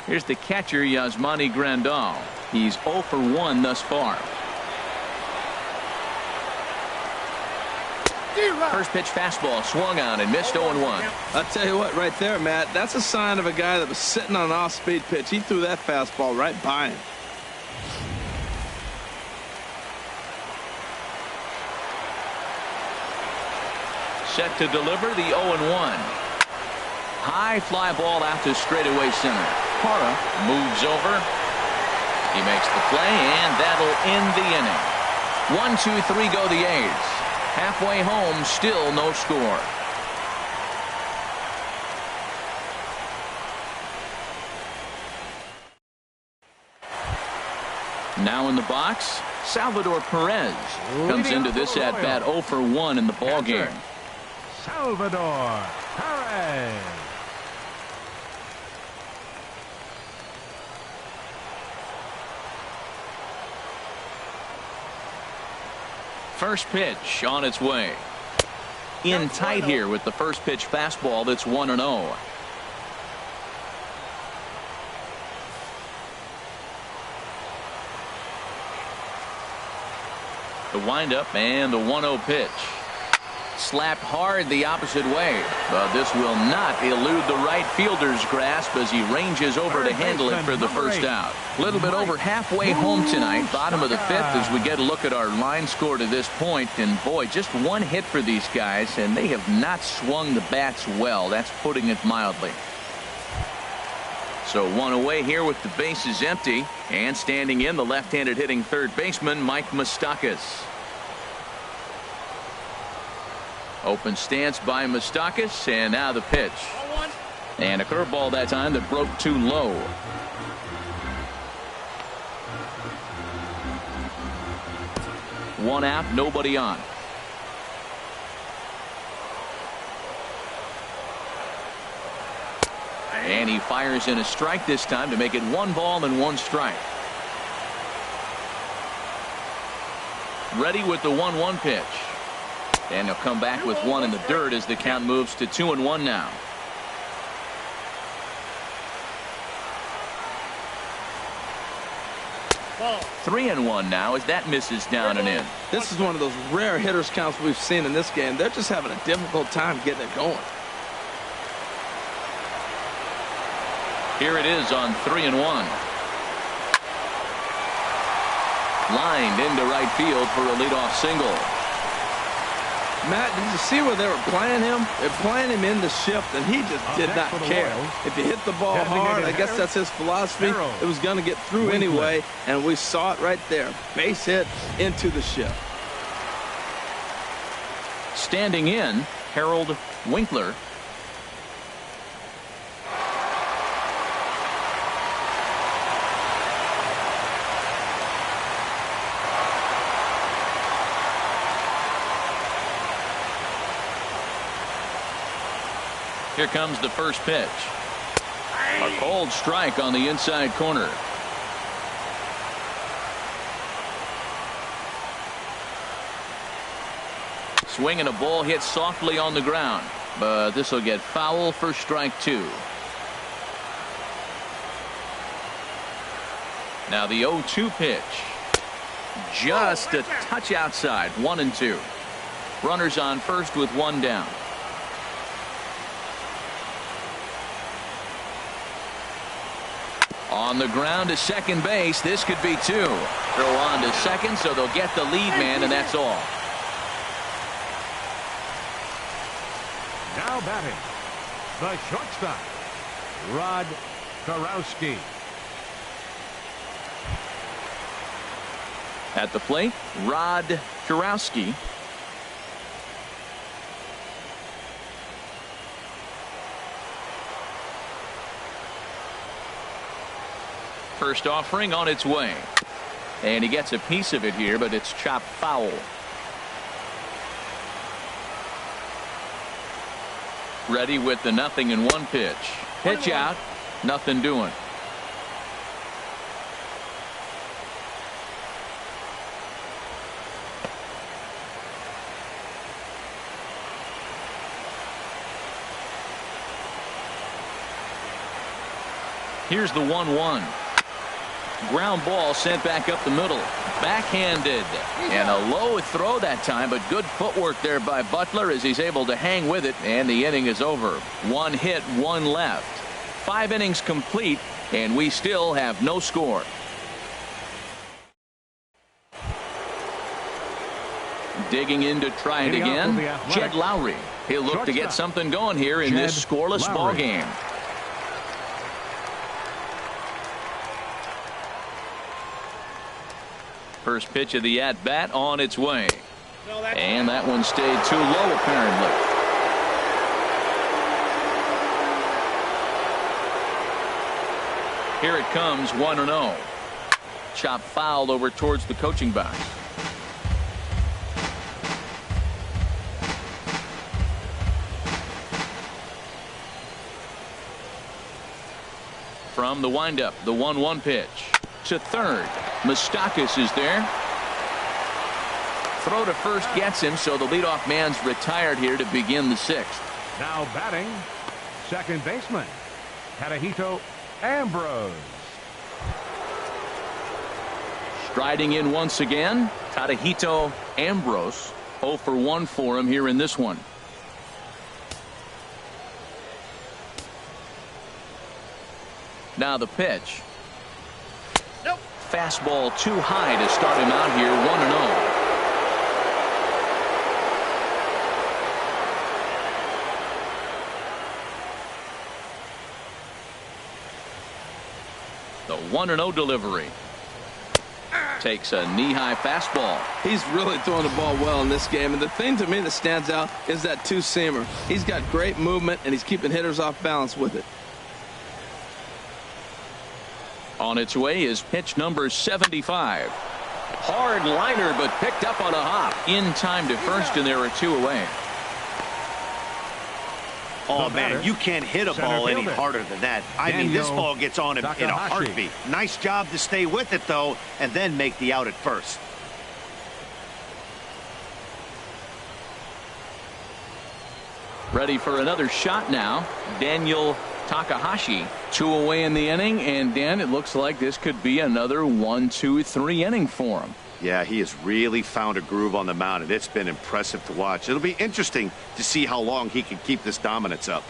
Here's the catcher, Yasmani Grandal. He's 0 for 1 thus far. First pitch fastball swung on and missed 0-1. I'll tell you what, right there, Matt, that's a sign of a guy that was sitting on an off-speed pitch. He threw that fastball right by him. Set to deliver the 0-1. High fly ball out to straightaway center. Parra moves over. He makes the play, and that'll end the inning. 1, 2, 3 go the A's. Halfway home, still no score. Now in the box, Salvador Perez comes into this at bat 0 for 1 in the ball game. Salvador Perez. First pitch on its way. In tight here with the first pitch fastball that's 1-0. The windup and the 1-0 pitch. Slapped hard the opposite way, but this will not elude the right fielder's grasp as he ranges over to handle it for the first out. A little bit over halfway home tonight, bottom of the fifth, as we get a look at our line score to this point. And boy, just one hit for these guys, and they have not swung the bats well. That's putting it mildly. So one away here with the bases empty, and standing in the left-handed hitting third baseman Mike Moustakas. Open stance by Moustakas, and now the pitch. And a curveball that time that broke too low. One out, nobody on. And he fires in a strike this time to make it 1 ball and 1 strike. Ready with the 1-1 pitch. And he'll come back with 1 in the dirt as the count moves to 2-1 now. Ball. 3-1 now as that misses down and in. This is one of those rare hitters counts we've seen in this game. They're just having a difficult time getting it going. Here it is on 3-1. Lined into right field for a leadoff single. Matt, did you see where they were playing him? They're playing him in the shift, and he just did not care. If you hit the ball hard, I guess that's his philosophy. It was going to get through anyway, and we saw it right there. Base hit into the shift. Standing in, Harold Winkler. Here comes the first pitch. A cold strike on the inside corner. Swing and a ball hit softly on the ground, but this will get foul for strike 2. Now the 0-2 pitch. Just a touch outside. 1-2. Runners on first with 1 down. On the ground to second base. This could be 2. Throw on to second, so they'll get the lead man, and that's all. Now batting, the shortstop, Rod Karowski. At the plate, Rod Karowski. First offering on its way. And he gets a piece of it here, but it's chopped foul. Ready with the 0-1 pitch. Pitch out. Nothing doing. Here's the 1-1. Ground ball sent back up the middle. Backhanded. And a low throw that time, but good footwork there by Butler as he's able to hang with it, and the inning is over. 1 hit, 1 left. 5 innings complete, and we still have no score. Digging in to try it again, Jed Lowry. He'll look to get something going here in this scoreless ball game. First pitch of the at-bat on its way. And that one stayed too low, apparently. Here it comes, 1-0. Chop fouled over towards the coaching box. From the windup, the 1-1 pitch. To third. Moustakas is there. Throw to first gets him, so the leadoff man's retired here to begin the 6th. Now batting, second baseman, Tadahito Ambrose. Striding in once again, Tadahito Ambrose. 0 for 1 for him here in this one. Now the pitch. Nope. Fastball too high to start him out here, 1-0. The 1-0 delivery. Takes a knee-high fastball. He's really throwing the ball well in this game, and the thing to me that stands out is that two-seamer. He's got great movement, and he's keeping hitters off balance with it. On its way is pitch number 75. Hard liner, but picked up on a hop. In time to first, and there are 2 away. Oh, man, you can't hit a ball any harder than that. I mean, this ball gets on him in a heartbeat. Nice job to stay with it, though, and then make the out at first. Ready for another shot now. Daniel Takahashi. 2 away in the inning, and Dan, it looks like this could be another 1-2-3 inning for him. Yeah, he has really found a groove on the mound, and it's been impressive to watch. It'll be interesting to see how long he can keep this dominance up.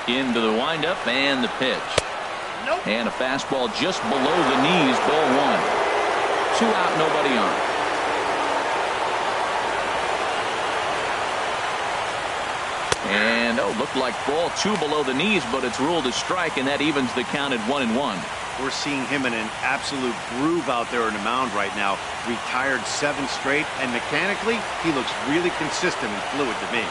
Into the windup and the pitch. Nope. And a fastball just below the knees, ball 1. 2 out, nobody on. And looked like ball 2 below the knees, but it's ruled a strike, and that evens the count at 1-1. We're seeing him in an absolute groove out there on the mound right now. Retired 7 straight, and mechanically, he looks really consistent and fluid to me.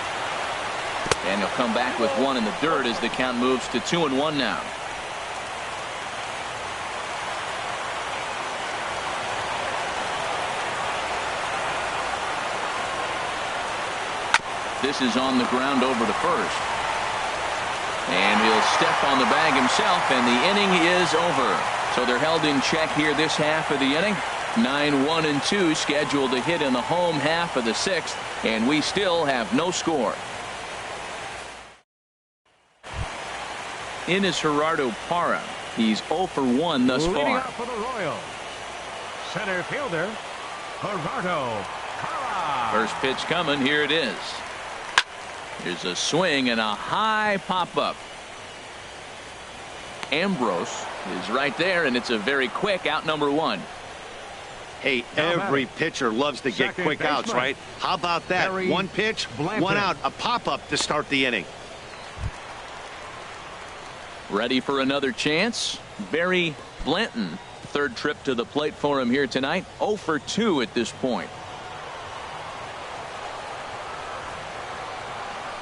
And he'll come back with 1 in the dirt as the count moves to 2-1 now. This is on the ground over to first. And he'll step on the bag himself, and the inning is over. So they're held in check here this half of the inning. 9-1-2 scheduled to hit in the home half of the 6th, and we still have no score. In is Gerardo Parra. He's 0 for 1 thus far. Leading off for the Royals, center fielder Gerardo Parra. First pitch coming. Here it is. Here's a swing and a high pop-up. Ambrose is right there, and it's a very quick out, number 1. Hey, every pitcher loves to get quick outs, right? How about that? 1 pitch, 1 out, a pop-up to start the inning. Ready for another chance? Barry Blanton. 3rd trip to the plate for him here tonight. 0 for 2 at this point.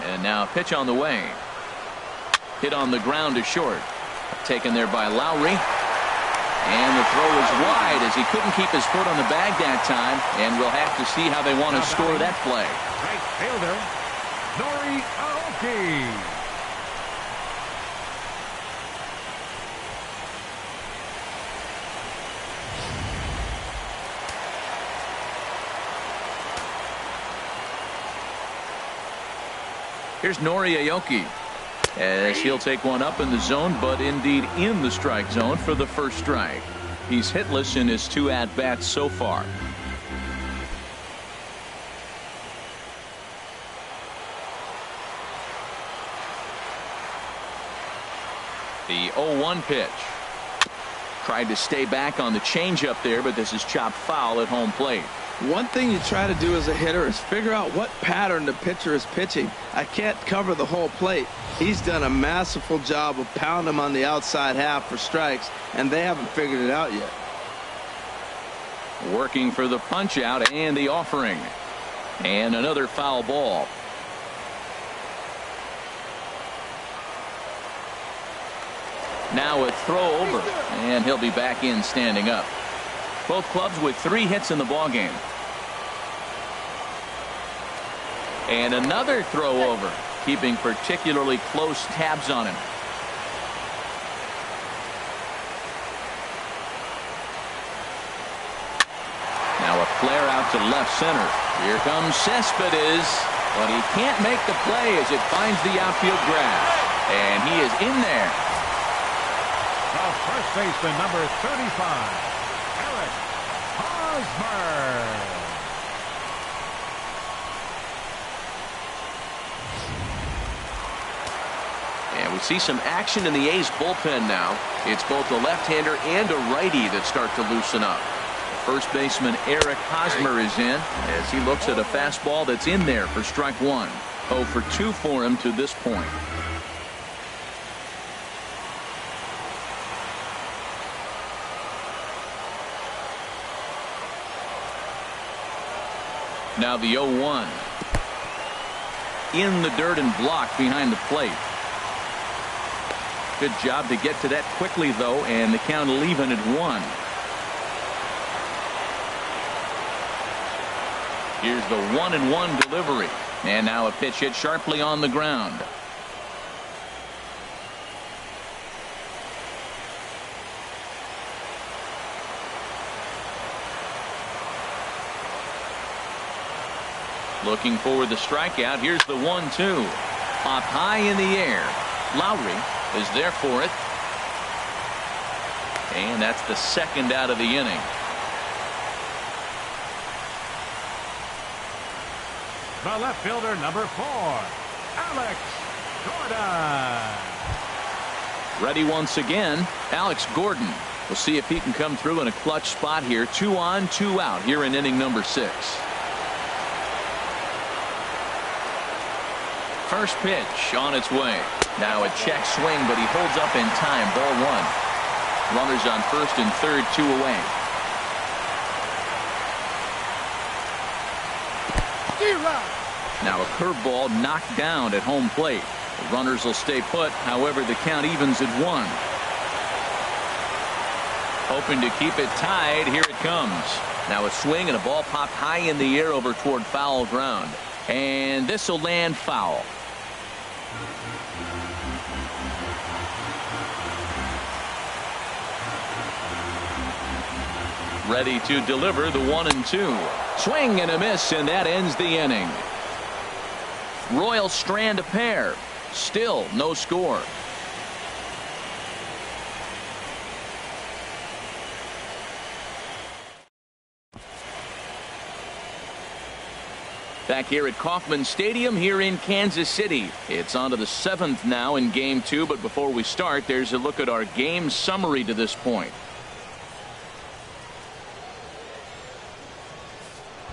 And now a pitch on the way. Hit on the ground to short. Taken there by Lowry. And the throw is wide as he couldn't keep his foot on the bag that time. And we'll have to see how they want to score that play. Right fielder, Nori Aoki. Here's Nori Aoki as he'll take one up in the zone, but indeed in the strike zone for the first strike. He's hitless in his 2 at-bats so far. The 0-1 pitch. Tried to stay back on the changeup there, but this is chopped foul at home plate. One thing you try to do as a hitter is figure out what pattern the pitcher is pitching. I can't cover the whole plate. He's done a masterful job of pounding him on the outside half for strikes, and they haven't figured it out yet. Working for the punch out and the offering. And another foul ball. Now a throw over, and he'll be back in standing up. Both clubs with 3 hits in the ballgame. And another throw over, keeping particularly close tabs on him. Now a flare out to left center. Here comes Cespedes, but he can't make the play as it finds the outfield grass. And he is in there. The first baseman, number 35. And we see some action in the A's bullpen now. It's both a left-hander and a righty that start to loosen up. First baseman Eric Hosmer is in as he looks at a fastball that's in there for strike 1. 0 for 2 for him to this point. Now the 0-1. In the dirt and blocked behind the plate. Good job to get to that quickly, though, and the count even at 1. Here's the 1-1 delivery. And now a pitch hit sharply on the ground. Looking for the strikeout. Here's the 1-2. Popped high in the air. Lowry is there for it. And that's the second out of the inning. The left fielder, number 4, Alex Gordon. Ready once again, Alex Gordon. We'll see if he can come through in a clutch spot here. 2 on, 2 out here in inning number 6. First pitch on its way. Now a check swing, but he holds up in time. Ball 1. Runners on first and third, 2 away. Now a curveball knocked down at home plate. The runners will stay put. However, the count evens at 1. Hoping to keep it tied. Here it comes. Now a swing and a ball popped high in the air over toward foul ground. And this will land foul. Ready to deliver the 1-2. Swing and a miss, and that ends the inning. Royals strand a pair. Still no score. Back here at Kauffman Stadium here in Kansas City. It's on to the 7th now in Game 2, but before we start, there's a look at our game summary to this point.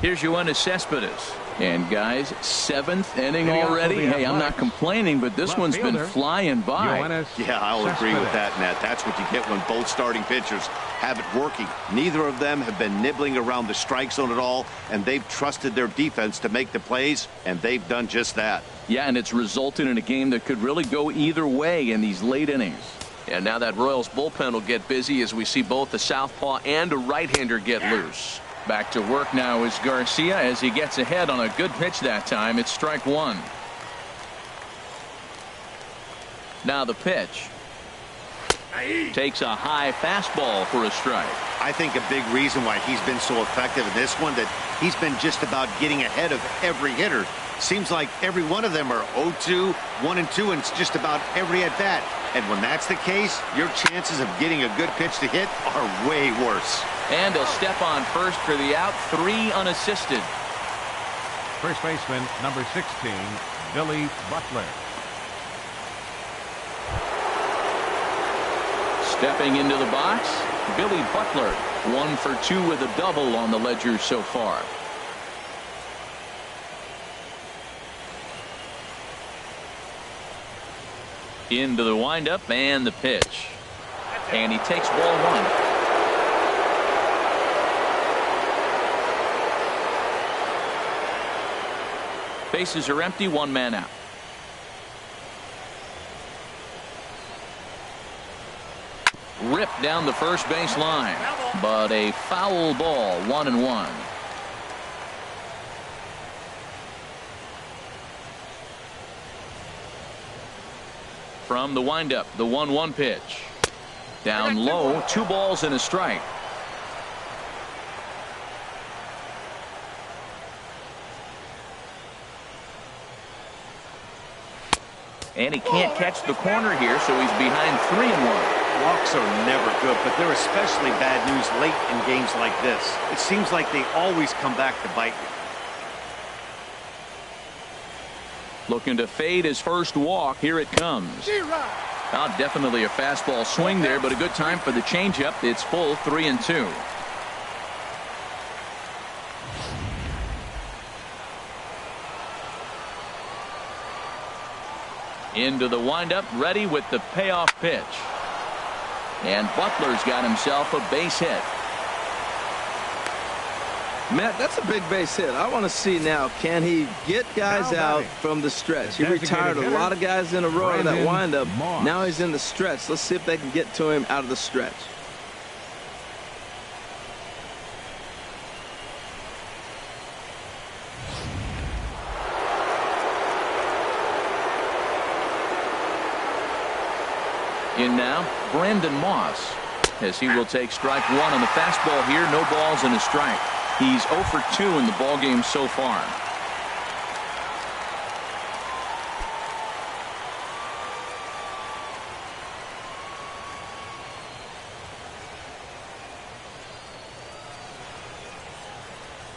Here's Yoenis Cespedes. And guys, 7th inning already. Hey, I'm not complaining, but this one's been flying by. Yeah, I'll agree with that, Nat. That's what you get when both starting pitchers have it working. Neither of them have been nibbling around the strike zone at all, and they've trusted their defense to make the plays, and they've done just that. Yeah, and it's resulted in a game that could really go either way in these late innings. And now that Royals bullpen will get busy as we see both the southpaw and a right-hander get loose. Back to work now is Garcia as he gets ahead on a good pitch that time. It's strike one. Now the pitch. Takes a high fastball for a strike. I think a big reason why he's been so effective in this one, that he's been just about getting ahead of every hitter. Seems like every one of them are 0-2, 1-2, and it's just about every at bat. And when that's the case, your chances of getting a good pitch to hit are way worse. And he'll step on first for the out, 3 unassisted. First baseman, number 16, Billy Butler. Stepping into the box, Billy Butler, 1 for 2 with a double on the ledger so far. Into the windup and the pitch. And he takes ball 1. Bases are empty, 1 man out. Ripped down the first base line, but a foul ball, 1-1. From the windup, the 1-1 pitch. Down low, 2 balls and a strike. And he can't catch the corner here, so he's behind 3-1. Walks are never good, but they're especially bad news late in games like this. It seems like they always come back to bite you. Looking to fade his first walk. Here it comes. Now, definitely a fastball swing there, but a good time for the changeup. It's full, 3-2. Into the windup, ready with the payoff pitch. And Butler's got himself a base hit. Matt, that's a big base hit. I want to see now, can he get guys out from the stretch? He retired a lot of guys in a row of that windup. Now he's in the stretch. Let's see if they can get to him out of the stretch. In now, Brandon Moss, as he will take strike 1 on the fastball here. No balls and a strike. He's 0 for 2 in the ballgame so far.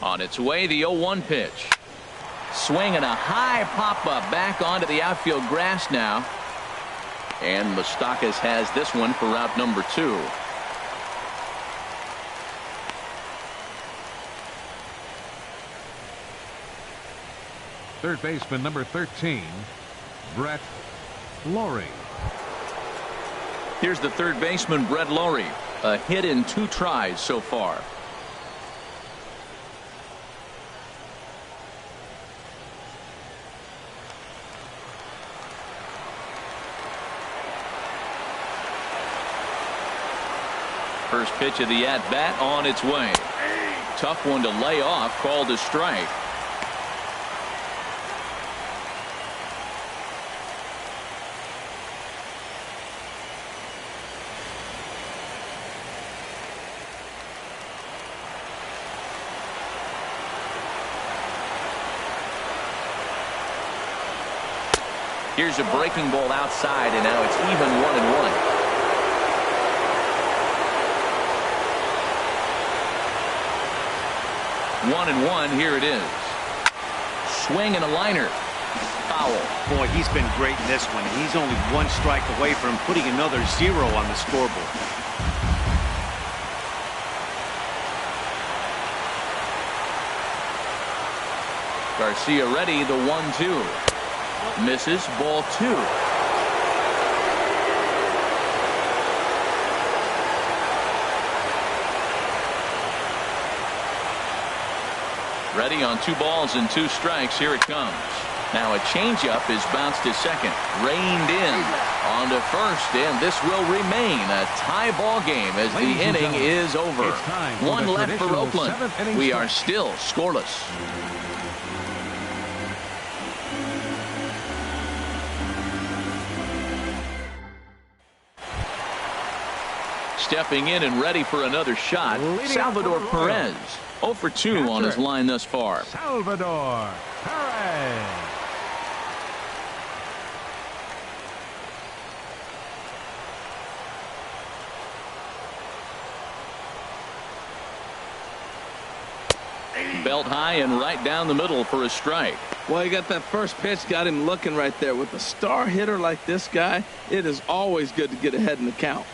On its way, the 0-1 pitch. Swing and a high pop-up back onto the outfield grass now. And Moustakas has this one for route number 2. Third baseman, number 13, Brett Lawrie. Here's the third baseman, Brett Lawrie. A hit in 2 tries so far. First pitch of the at-bat on its way. Tough one to lay off, called a strike. Here's a breaking ball outside, and now it's even 1-1. 1-1. Here it is. Swing and a liner. Foul. Boy, he's been great in this one. He's only 1 strike away from putting another 0 on the scoreboard. Garcia ready, the 1-2. Misses, ball 2. Ready on 2 balls and 2 strikes. Here it comes. Now a changeup is bounced to second. Reined in on to first, and this will remain a tie ball game as the inning is over. 1 left for Oakland. We are still scoreless. Stepping in and ready for another shot, Salvador Perez. 0 for 2 on his line thus far. Salvador Perez. Belt high and right down the middle for a strike. Well, he got that first pitch, got him looking right there. With a star hitter like this guy, it is always good to get ahead in the count.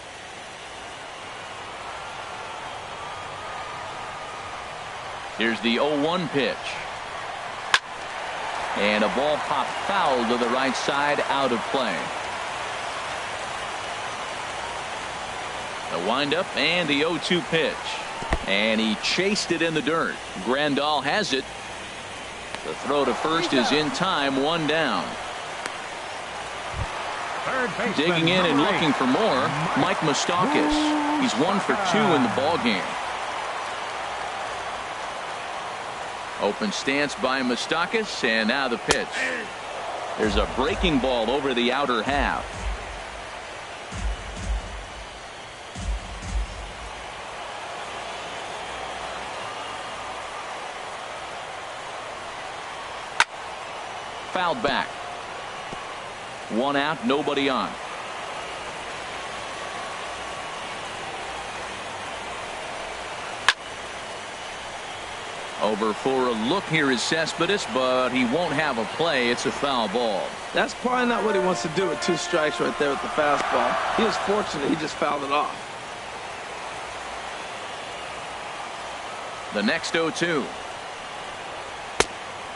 Here's the 0-1 pitch. And a ball popped foul to the right side, out of play. The windup and the 0-2 pitch. And he chased it in the dirt. Grandal has it. The throw to first is in time, 1 down. Digging in and looking for more, Mike Moustakas. He's 1 for 2 in the ball game. Open stance by Moustakas, and now the pitch. There's a breaking ball over the outer half. Fouled back. 1 out, nobody on. Over for a look here is Cespedes, but he won't have a play. It's a foul ball. That's probably not what he wants to do with 2 strikes right there with the fastball. He was fortunate he just fouled it off. The next 0-2.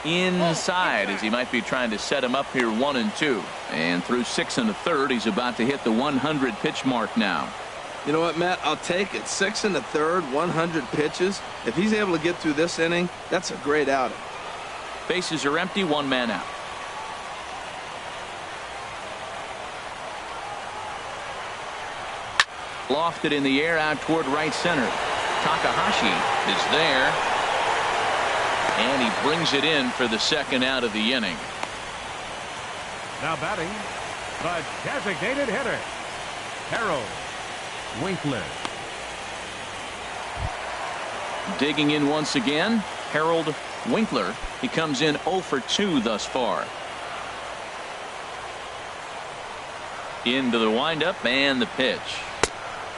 Inside, as he might be trying to set him up here 1-2. And through 6 1/3, he's about to hit the 100 pitch mark now. You know what, Matt? I'll take it. 6 1/3, 100 pitches. If he's able to get through this inning, that's a great outing. Bases are empty, 1 man out. Lofted in the air out toward right center. Takahashi is there. And he brings it in for the 2nd out of the inning. Now batting, the designated hitter, Harold Winkler. Digging in once again, Harold Winkler. He comes in 0 for 2 thus far. Into the windup and the pitch.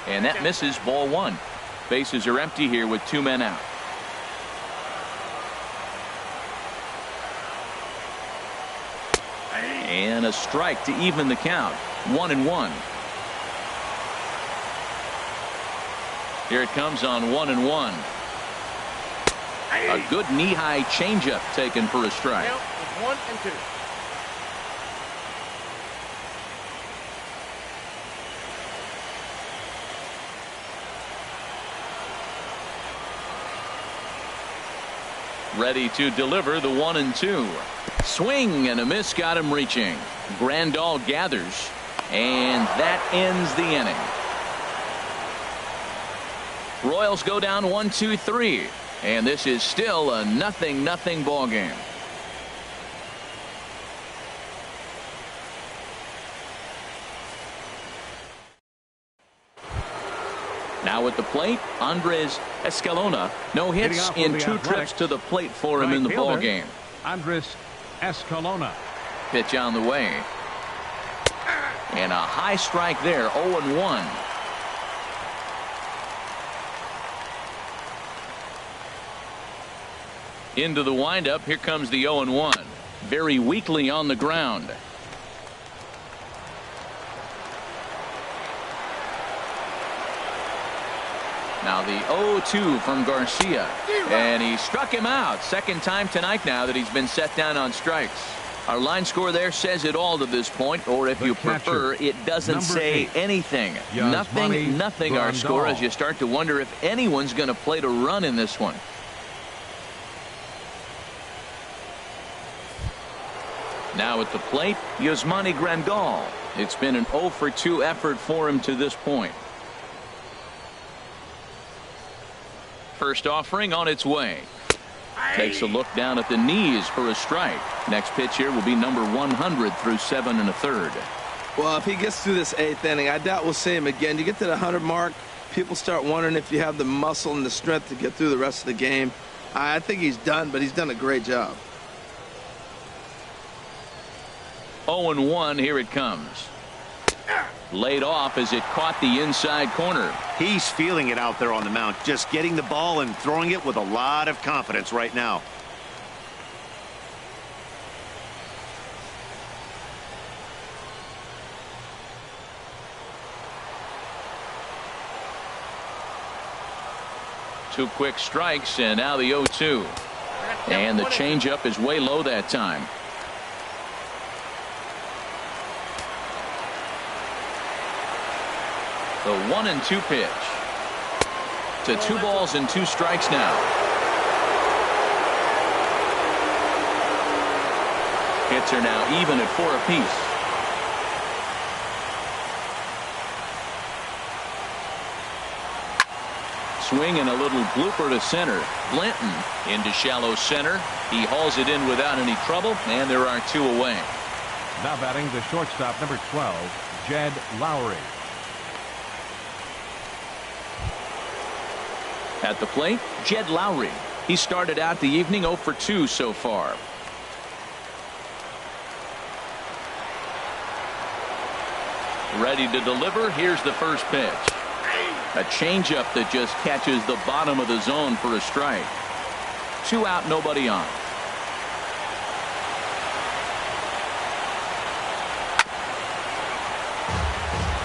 And that misses, ball 1. Bases are empty here with 2 men out. And a strike to even the count. 1-1. Here it comes on 1-1. A good knee-high changeup taken for a strike. 1-2. Ready to deliver the 1-2. Swing and a miss, got him reaching. Grandal gathers, and that ends the inning. Royals go down 1-2-3, and this is still a 0-0 ball game. Now at the plate, Andres Escalona. No hits in 2 trips to the plate for him in the ball game. Andres Escalona. Pitch on the way. And a high strike there, 0-1. Into the windup, here comes the 0-1. Very weakly on the ground. Now the 0-2 from Garcia, and he struck him out. Second time tonight now that he's been set down on strikes. Our line score there says it all to this point, or if you prefer, it doesn't say anything. Nothing our score, as you start to wonder if anyone's going to play to run in this one. Now at the plate, Yasmani Grandal. It's been an 0-for-2 effort for him to this point. First offering on its way. Takes a look down at the knees for a strike. Next pitch here will be number 100 through 7 1/3. Well, if he gets through this 8th inning, I doubt we'll see him again. You get to the 100 mark, people start wondering if you have the muscle and the strength to get through the rest of the game. I think he's done, but he's done a great job. 0-1, here it comes. Laid off as it caught the inside corner. He's feeling it out there on the mound, just getting the ball and throwing it with a lot of confidence right now. Two quick strikes, and now the 0-2. And the changeup is way low that time. The 1-2 pitch. To 2 balls and 2 strikes now. Hits are now even at 4 apiece. Swing and a little blooper to center. Blanton into shallow center. He hauls it in without any trouble, and there are 2 away. Now batting the shortstop, number 12, Jed Lowry. At the plate, Jed Lowry. He started out the evening 0-for-2 so far. Ready to deliver. Here's the first pitch. A changeup that just catches the bottom of the zone for a strike. 2 out, nobody on.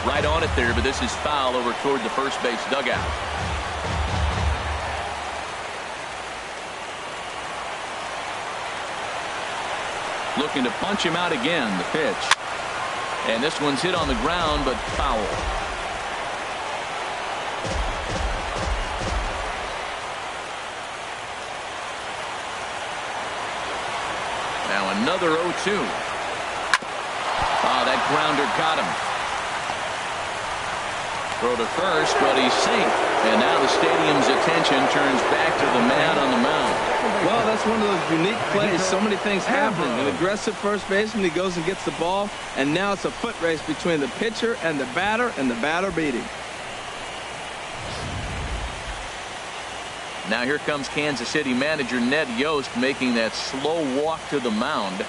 Right on it there, but this is foul over toward the first base dugout. Looking to punch him out again. The pitch. And this one's hit on the ground, but foul. Now another 0-2. Oh, that grounder got him. Throw to first, but he's safe. And now the stadium's attention turns back to the man on the mound. Well, that's one of those unique plays. So many things happening. An aggressive first baseman, he goes and gets the ball, and now it's a foot race between the pitcher and the batter beat him. Now here comes Kansas City manager Ned Yost making that slow walk to the mound,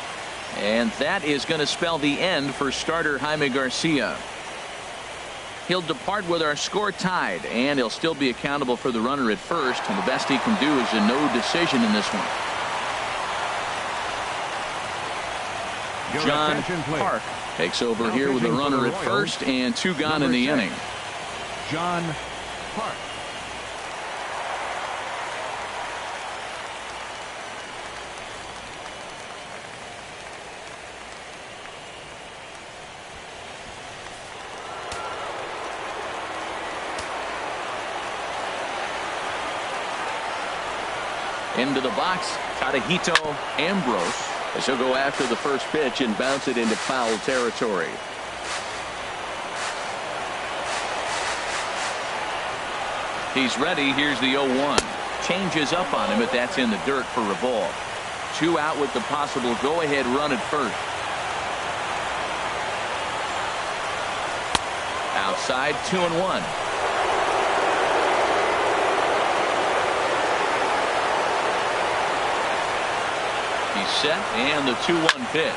and that is going to spell the end for starter Jaime Garcia. He'll depart with our score tied, and he'll still be accountable for the runner at first, and the best he can do is a no decision in this one. John Park takes over here with the runner at first and 2 gone in the inning. John Park. Into the box, Tadahito Ambrose, as he'll go after the first pitch and bounce it into foul territory. He's ready. Here's the 0-1. Changes up on him, but that's in the dirt for a ball. 2 out with the possible go-ahead run at first. Outside, 2-1. Set, and the 2-1 pitch.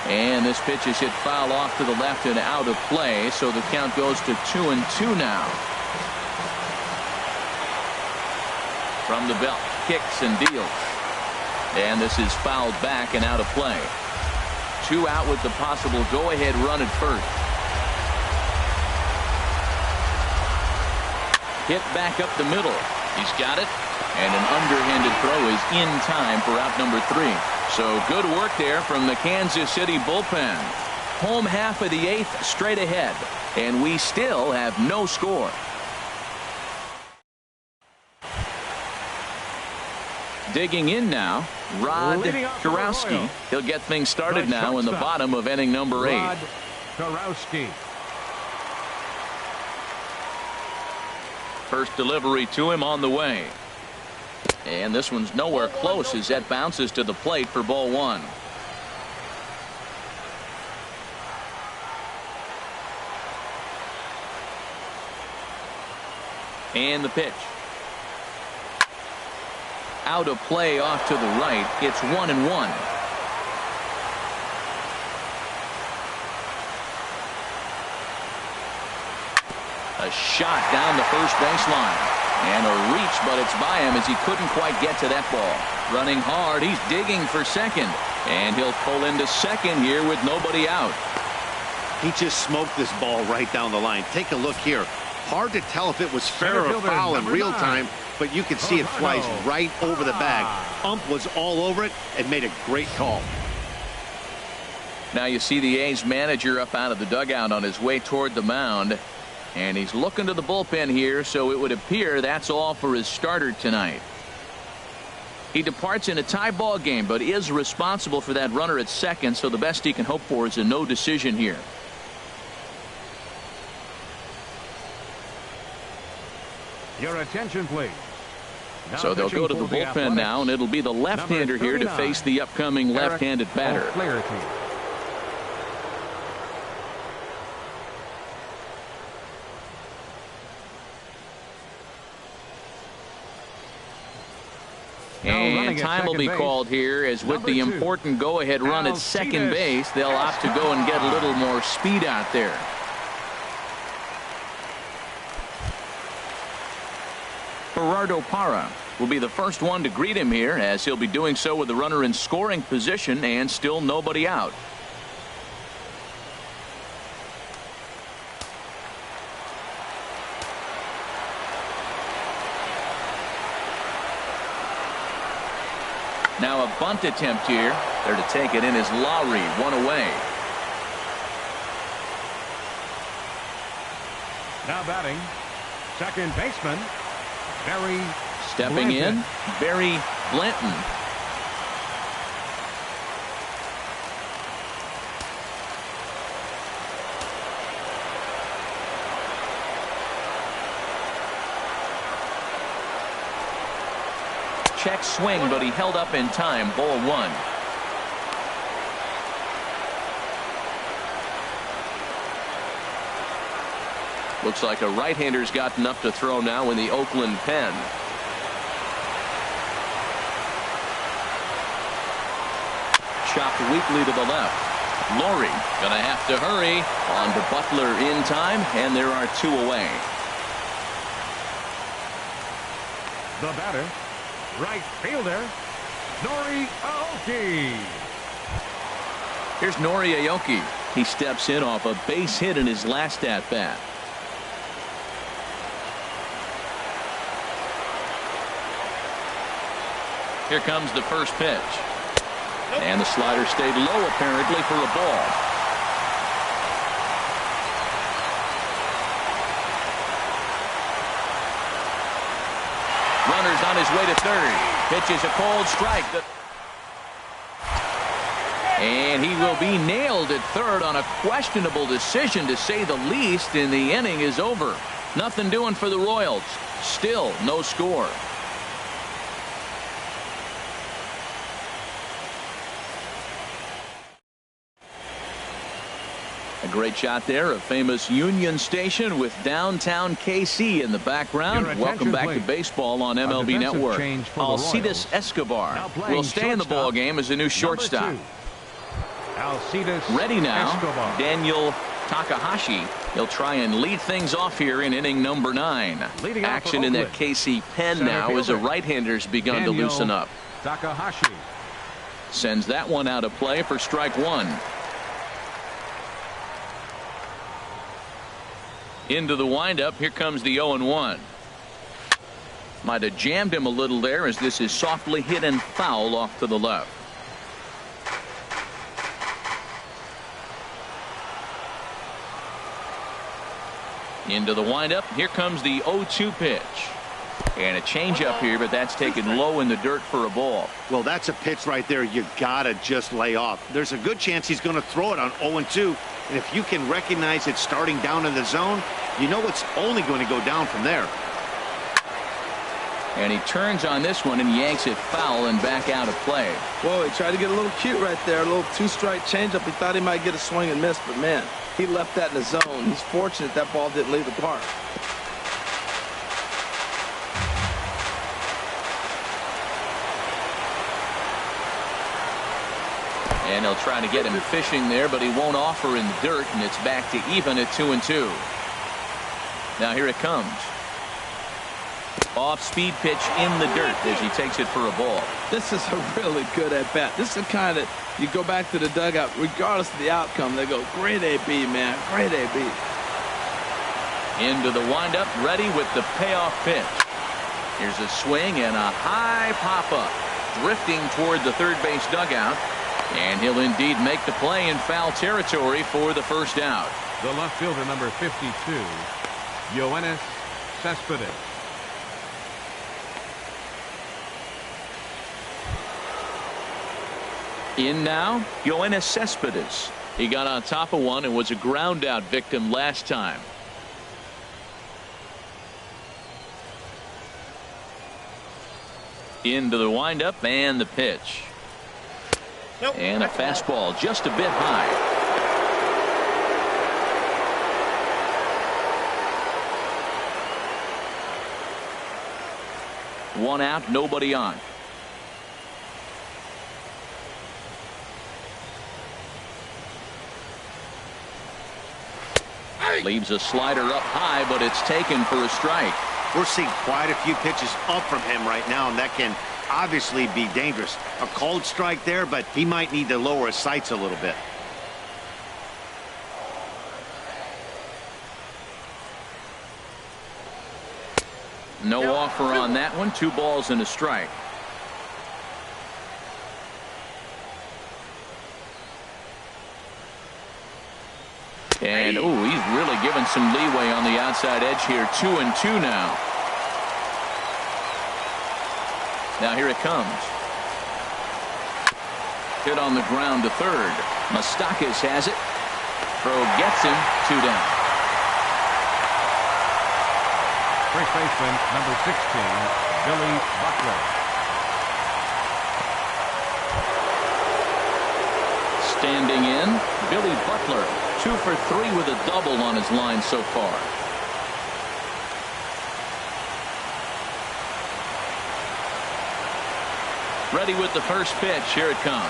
And this pitch is hit foul off to the left and out of play, so the count goes to 2-2 now. From the belt, kicks and deals. And this is fouled back and out of play. 2 out with the possible go-ahead run at first. Hit back up the middle. He's got it. And an underhanded throw is in time for out number 3. So good work there from the Kansas City bullpen. Home half of the 8th straight ahead. And we still have no score. Digging in now, Rod Karowski. He'll get things started now in the bottom of inning number 8. Rod Karowski. First delivery to him on the way. And this one's nowhere close as that bounces to the plate for ball 1. And the pitch. Out of play off to the right. It's 1-1. A shot down the first baseline. And a reach, but it's by him as he couldn't quite get to that ball. Running hard. He's digging for second. And he'll pull into second here with nobody out. He just smoked this ball right down the line. Take a look here. Hard to tell if it was fair or foul in real time, but you can see it flies right over the bag. Ump was all over it and made a great call. Now you see the A's manager up out of the dugout on his way toward the mound. And he's looking to the bullpen here, so it would appear that's all for his starter tonight. He departs in a tie ball game, but is responsible for that runner at second, so the best he can hope for is a no decision here. Your attention, please. So they'll go to the bullpen now, and it'll be the left-hander here to face the upcoming left-handed batter. And time will be called here as with the important go-ahead run at second base, they'll opt to go and get a little more speed out there. Gerardo Parra will be the first one to greet him here, as he'll be doing so with the runner in scoring position and still nobody out. Now a bunt attempt here. There to take it in is Lowry, one away. Now batting, second baseman, Barry Stepping Blanton. in, Barry Blanton. Check swing, but he held up in time. Ball 1. Looks like a right-hander's got enough to throw now in the Oakland pen. Chopped weakly to the left. Lowry gonna have to hurry. On to Butler in time, and there are 2 away. The batter, right fielder, Nori Aoki. Here's Nori Aoki. He steps in off a base hit in his last at-bat. Here comes the first pitch. And the slider stayed low apparently for a ball. Runner's on his way to third. Pitches a cold strike. And he will be nailed at third on a questionable decision, to say the least, and the inning is over. Nothing doing for the Royals. Still no score. A great shot there, a famous Union Station with downtown KC in the background. Welcome back to baseball on MLB Network. Alcides Escobar will stay in the ball game as a new shortstop. Ready now, Escobar. Daniel Takahashi. He'll try and lead things off here in inning number 9. Action in that KC pen now as a right-hander's begun to loosen up. Takahashi Sends that one out of play for strike 1. Into the windup. Here comes the 0-1. Might have jammed him a little there as this is softly hit and foul off to the left. Into the windup. Here comes the 0-2 pitch. And a changeup here, but that's taken low in the dirt for a ball. Well, that's a pitch right there you gotta just lay off. There's a good chance he's going to throw it on 0-2. And if you can recognize it starting down in the zone, you know it's only going to go down from there. And he turns on this one and yanks it foul and back out of play. Whoa, he tried to get a little cute right there. A little two-strike changeup. He thought he might get a swing and miss, but man, he left that in the zone. He's fortunate that ball didn't leave the park. And he'll try to get him fishing there, but he won't offer in the dirt, and it's back to even at 2-2. Now here it comes. Off-speed pitch in the dirt as he takes it for a ball. This is a really good at-bat. This is the kind that you go back to the dugout, regardless of the outcome, they go, great AB, man, great AB. Into the windup, ready with the payoff pitch. Here's a swing and a high pop-up, drifting toward the third base dugout. And he'll indeed make the play in foul territory for the first out. The left fielder, number 52, Yoenis Cespedes. In now, Yoenis Cespedes. He got on top of one and was a ground out victim last time. Into the windup and the pitch. Nope. And a fastball just a bit high. One out, nobody on. Leaves a slider up high, but it's taken for a strike. We're seeing quite a few pitches up from him right now, and that can obviously be dangerous. A called strike there, but he might need to lower his sights a little bit. No offer on that one. 2 balls and a strike. And ooh, he's really given some leeway on the outside edge here. 2-2 now. Now here it comes. Hit on the ground to third. Moustakas has it. Throw gets him. 2 down. First baseman, number 16, Billy Butler. Standing in, Billy Butler. 2 for 3 with a double on his line so far. Ready with the first pitch. Here it comes.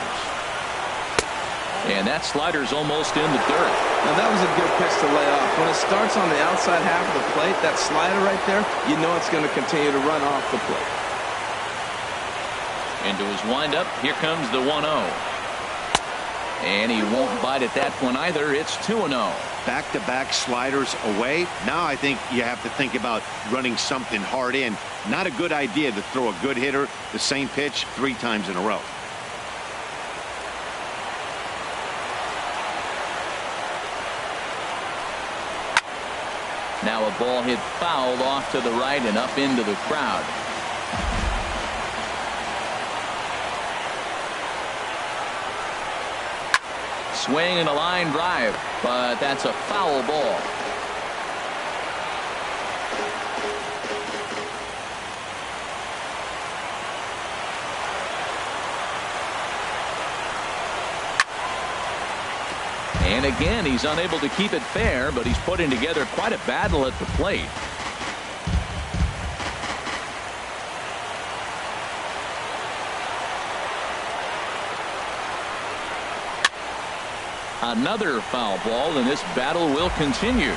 And that slider's almost in the dirt. Now that was a good pitch to lay off. When it starts on the outside half of the plate, that slider right there, you know it's going to continue to run off the plate. Into his windup. Here comes the 1-0. And he won't bite at that one either. It's 2-0. Back-to-back sliders away. Now I think you have to think about running something hard in. Not a good idea to throw a good hitter the same pitch 3 times in a row. Now a ball hit foul off to the right and up into the crowd. Swing and a line drive, but that's a foul ball. And again, he's unable to keep it fair, but he's putting together quite a battle at the plate. Another foul ball, and this battle will continue.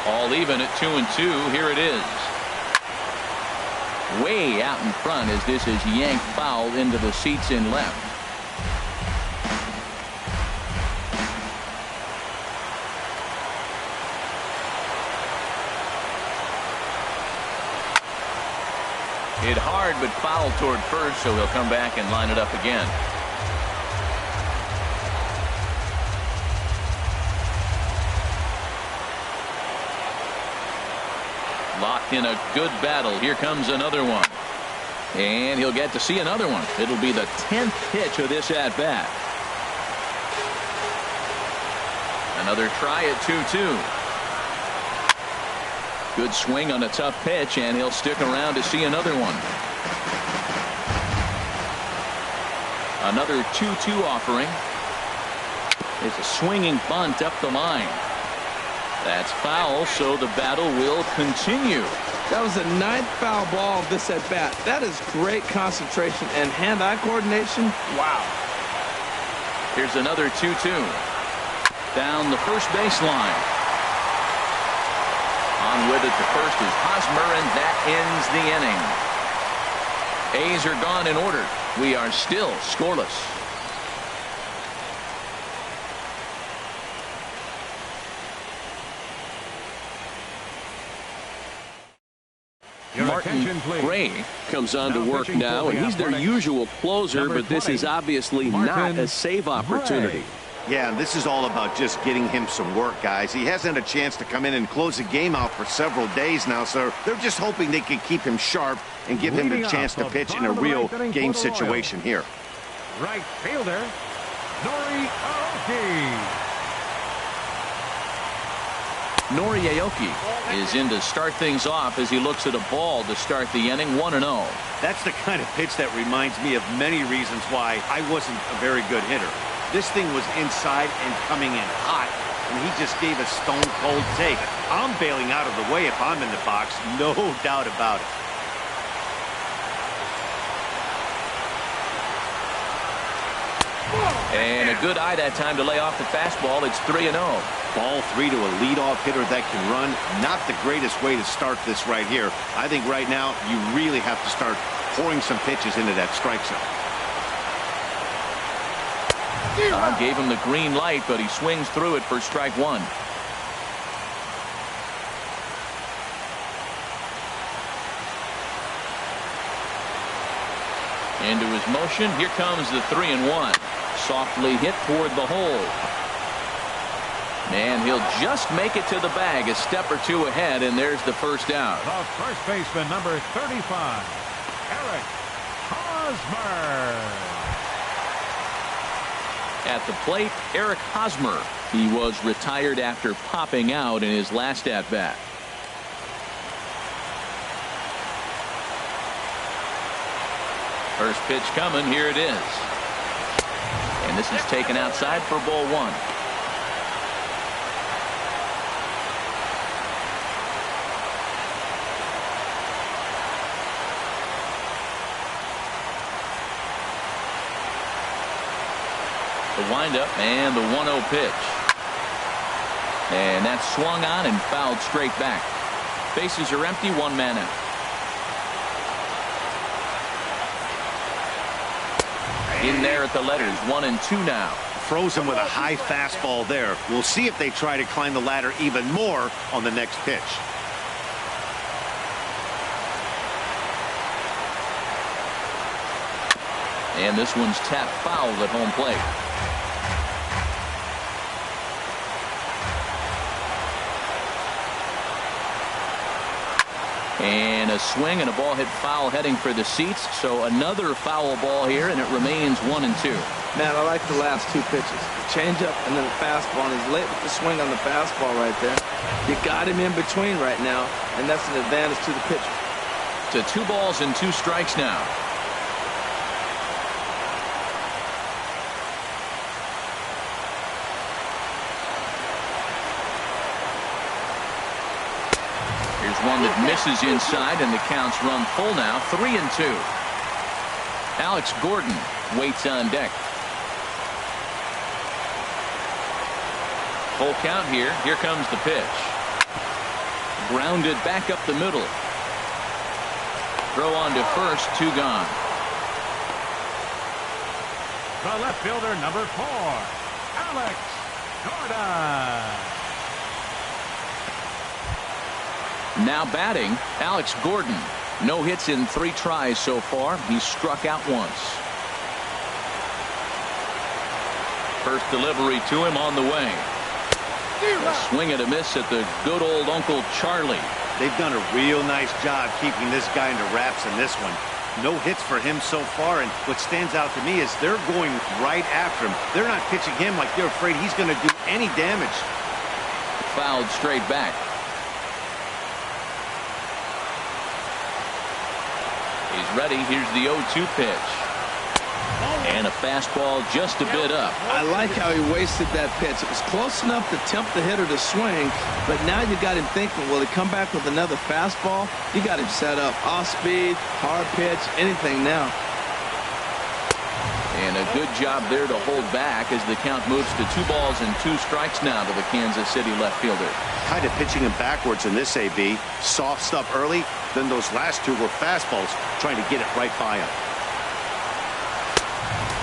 All even at 2-2. Here it is. Way out in front as this is yanked foul into the seats in left. Hit hard, but fouled toward first, so he'll come back and line it up again. Locked in a good battle. Here comes another one. And he'll get to see another one. It'll be the 10th pitch of this at-bat. Another try at 2-2. Good swing on a tough pitch, and he'll stick around to see another one. Another 2-2 offering. It's a swinging bunt up the line. That's foul, so the battle will continue. That was the 9th foul ball of this at bat. That is great concentration and hand-eye coordination. Wow. Here's another 2-2. Down the first baseline. On with it to first is Hosmer, and that ends the inning. A's are gone in order. We are still scoreless. Martin Gray comes on to work now, and he's their usual closer, but this is obviously not a save opportunity. Yeah, and this is all about just getting him some work, guys. He hasn't had a chance to come in and close the game out for several days now, so they're just hoping they can keep him sharp and give him the chance to pitch in a real game situation here. Right fielder, Nori Aoki. Nori Aoki is in to start things off as he looks at a ball to start the inning. 1-0. That's the kind of pitch that reminds me of many reasons why I wasn't a very good hitter. This thing was inside and coming in hot, and he just gave a stone-cold take. I'm bailing out of the way if I'm in the box, no doubt about it. And a good eye that time to lay off the fastball. It's 3-0. Ball 3 to a leadoff hitter that can run. Not the greatest way to start this right here. I think right now you really have to start pouring some pitches into that strike zone. Don gave him the green light, but he swings through it for strike one. Into his motion. Here comes the 3-1. Softly hit toward the hole. And he'll just make it to the bag, a step or two ahead, and there's the first out. The first baseman, number 35, Eric Hosmer. At the plate, Eric Hosmer. He was retired after popping out in his last at-bat. First pitch coming. Here it is. And this is taken outside for ball one. The windup and the 1-0 pitch. And that's swung on and fouled straight back. Bases are empty, one man out. In there at the letters, 1-2 now. Frozen with a high fastball there. We'll see if they try to climb the ladder even more on the next pitch. And this one's tapped foul at home plate. And a swing and a ball hit foul heading for the seats. So another foul ball here, and it remains 1-2. Man, I like the last two pitches. The changeup and then the fastball. And he's late with the swing on the fastball right there. You got him in between right now, and that's an advantage to the pitcher. To 2 balls and 2 strikes now. One that misses inside, and the count's run full now. 3-2. Alex Gordon waits on deck. Full count here. Here comes the pitch. Grounded back up the middle. Throw on to first. 2 gone. The left fielder, number 4, Alex Gordon. Now batting, Alex Gordon. No hits in 3 tries so far. He's struck out once. First delivery to him on the way. A swing and a miss at the good old Uncle Charlie. They've done a real nice job keeping this guy under wraps in this one. No hits for him so far, and what stands out to me is they're going right after him. They're not pitching him like they're afraid he's going to do any damage. Fouled straight back. He's ready. Here's the 0-2 pitch. And a fastball just a bit up. I like how he wasted that pitch. It was close enough to tempt the hitter to swing, but now you got him thinking, will he come back with another fastball? You got him set up. Off speed, hard pitch, anything now. And a good job there to hold back as the count moves to 2 balls and 2 strikes now to the Kansas City left fielder. Kind of pitching him backwards in this, AB. Soft stuff early, then those last 2 were fastballs, trying to get it right by him.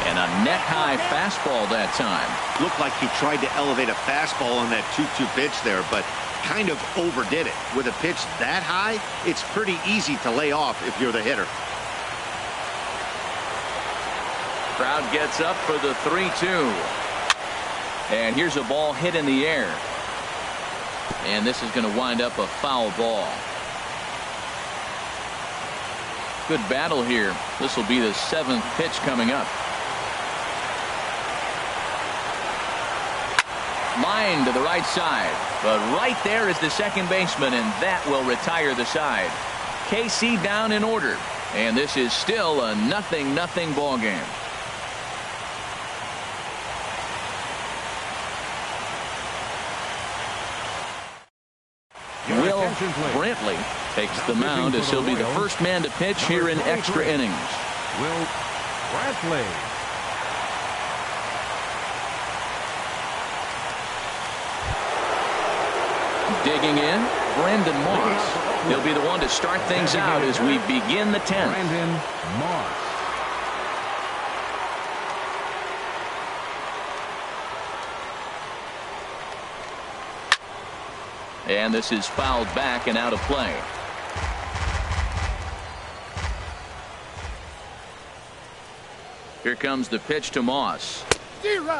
And a net-high fastball that time. Looked like he tried to elevate a fastball on that 2-2 pitch there, but kind of overdid it. With a pitch that high, it's pretty easy to lay off if you're the hitter. Crowd gets up for the 3-2. And here's a ball hit in the air. And this is going to wind up a foul ball. Good battle here. This will be the 7th pitch coming up. Line to the right side, but right there is the second baseman, and that will retire the side. KC down in order, and this is still a 0-0 ball game. Will Brantley takes the mound as he'll be the first man to pitch here in extra innings. Will Brantley. Digging in, Brandon Moss. He'll be the one to start things out as we begin the 10th. Brandon Moss. And this is fouled back and out of play. Here comes the pitch to Moss.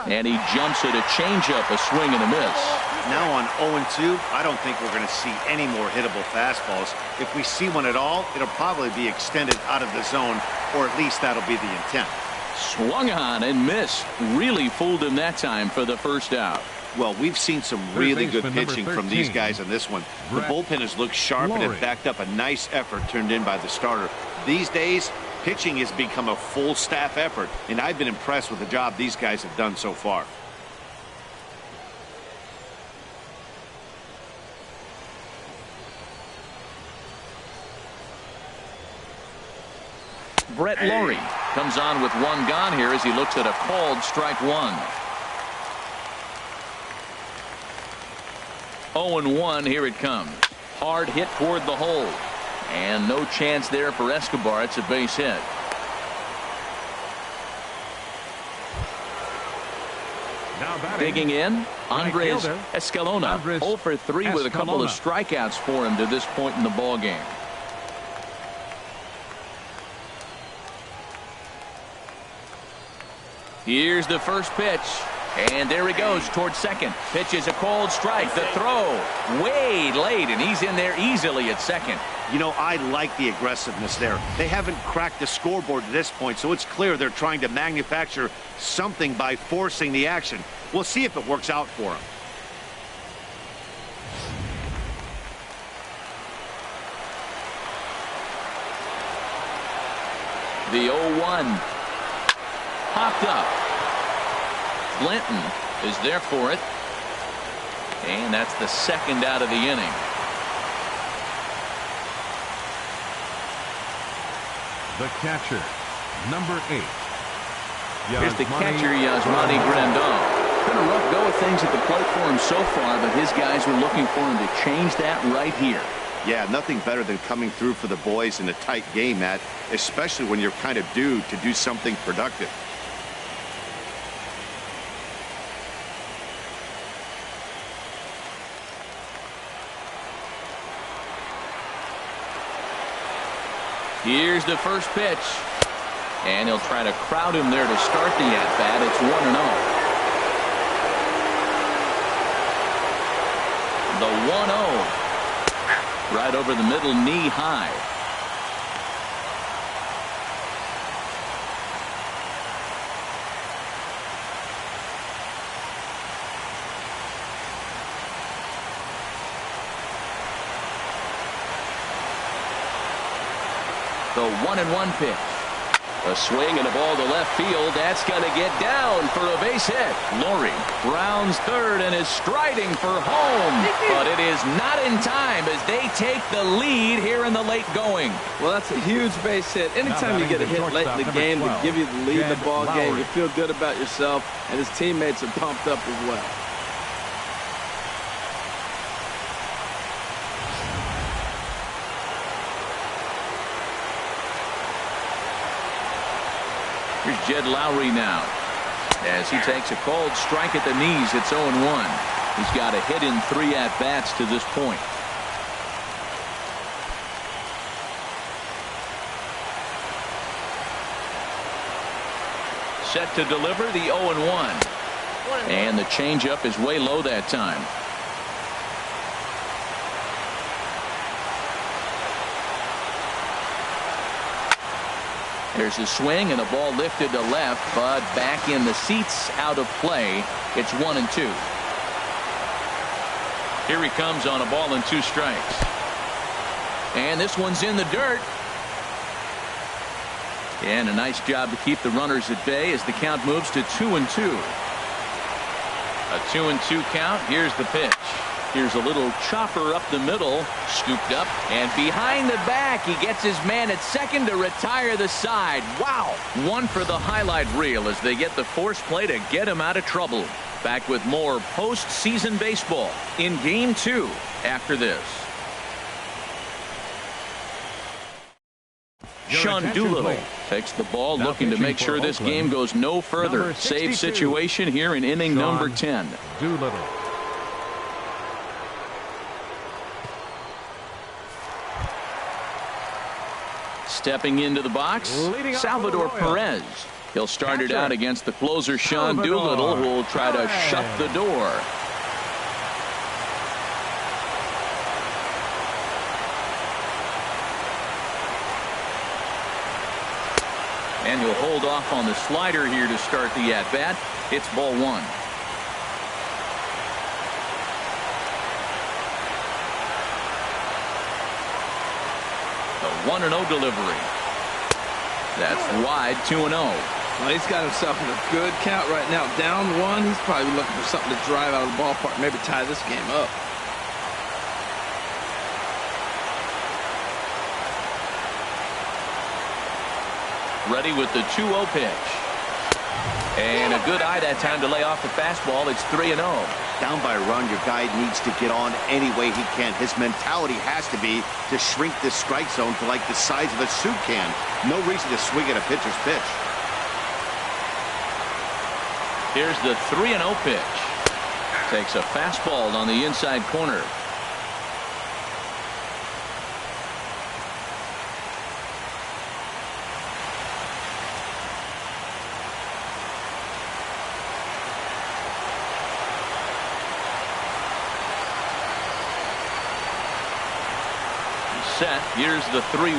And he jumps at a changeup, a swing and a miss. Now on 0-2, I don't think we're going to see any more hittable fastballs. If we see one at all, it'll probably be extended out of the zone, or at least that'll be the intent. Swung on and missed. Really fooled him that time for the first out. Well, we've seen some really good pitching from these guys in this one. The bullpen has looked sharp and it backed up a nice effort turned in by the starter. These days, pitching has become a full staff effort, and I've been impressed with the job these guys have done so far. Brett Lowry comes on with 1 gone here as he looks at a called strike 1. 0-1, here it comes. Hard hit toward the hole. And no chance there for Escobar. It's a base hit. Digging in, Andres Escalona. 0 for 3 with a couple of strikeouts for him to this point in the ball game. Here's the first pitch. And there he goes towards second. Pitch is a cold strike. The throw way late, and he's in there easily at second. You know, I like the aggressiveness there. They haven't cracked the scoreboard at this point, so it's clear they're trying to manufacture something by forcing the action. We'll see if it works out for them. The 0-1 popped up. Clinton is there for it. And that's the second out of the inning. The catcher, number 8. Here's the catcher, Yasmani Grandal. Been a rough go of things at the plate for him so far, but his guys were looking for him to change that right here. Yeah, nothing better than coming through for the boys in a tight game, Matt, especially when you're kind of due to do something productive. Here's the first pitch. And he'll try to crowd him there to start the at-bat. It's 1-0. The 1-0. Right over the middle, knee high. The 1-1 pitch. A swing and a ball to left field. That's going to get down for a base hit. Lowry rounds third and is striding for home. But it is not in time as they take the lead here in the late going. Well, that's a huge base hit. Anytime you get a hit late in the game to give you the lead in the ball game, you feel good about yourself, and his teammates are pumped up as well. Here's Jed Lowry now. As he takes a cold strike at the knees, it's 0-1. He's got a hit in 3 at-bats to this point. Set to deliver the 0-1. And the changeup is way low that time. There's a swing and a ball lifted to left, but back in the seats, out of play. It's 1-2. Here he comes on a ball and 2 strikes. And this one's in the dirt. And a nice job to keep the runners at bay as the count moves to 2-2. A 2-2 count. Here's the pitch. Here's a little chopper up the middle, scooped up, and behind the back, he gets his man at second to retire the side. Wow! One for the highlight reel as they get the force play to get him out of trouble. Back with more postseason baseball in Game 2 after this. Sean Doolittle takes the ball, looking to make sure this game goes no further. Save situation here in inning number 10. Doolittle. Stepping into the box, Salvador Perez. He'll start it out against the closer, Sean Doolittle, who will try to shut the door. And he'll hold off on the slider here to start the at-bat. It's ball 1. The 1-0 delivery. That's wide, 2-0. Well, he's got himself in a good count right now. Down 1, he's probably looking for something to drive out of the ballpark, maybe tie this game up. Ready with the 2-0 pitch. And a good eye that time to lay off the fastball. It's 3-0. Down by a run, your guy needs to get on any way he can. His mentality has to be to shrink this strike zone to like the size of a soup can. No reason to swing at a pitcher's pitch. Here's the 3-0 pitch. Takes a fastball on the inside corner. Set. Here's the 3-1.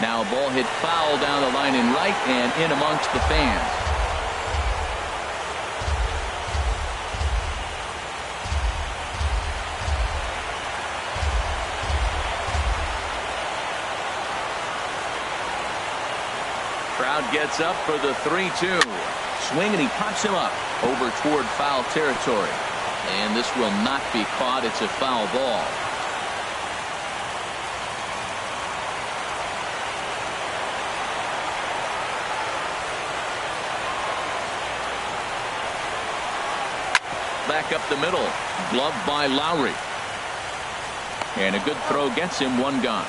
Now a ball hit foul down the line in right and in amongst the fans. Crowd gets up for the 3-2. Swing, and he pops him up over toward foul territory. And this will not be caught. It's a foul ball. Back up the middle. Gloved by Lowry. And a good throw gets him, 1 gone.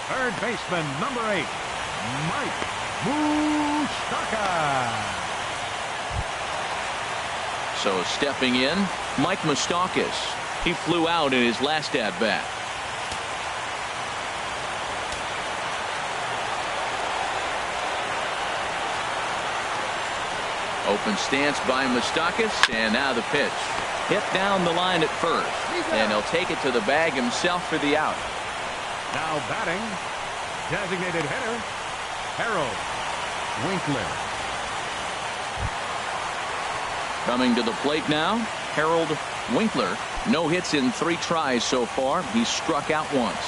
Third baseman, number 8, Mike Moustakas. So stepping in, Mike Moustakas. He flew out in his last at-bat. Open stance by Moustakas, and now the pitch. Hit down the line at first, and he'll take it to the bag himself for the out. Now batting, designated hitter, Harold Winkler. Coming to the plate now, Harold Winkler. No hits in 3 tries so far. He's struck out once.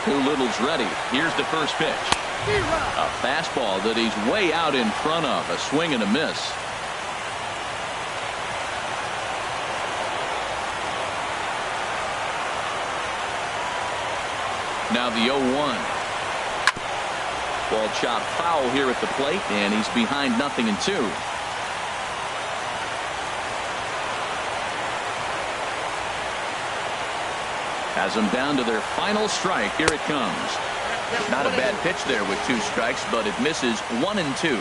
Doolittle's ready. Here's the first pitch. A fastball that he's way out in front of. A swing and a miss. Now the 0-1. Ball chopped foul here at the plate, and he's behind 0-2. Has them down to their final strike. Here it comes. Not a bad pitch there with 2 strikes, but it misses 1 and 2.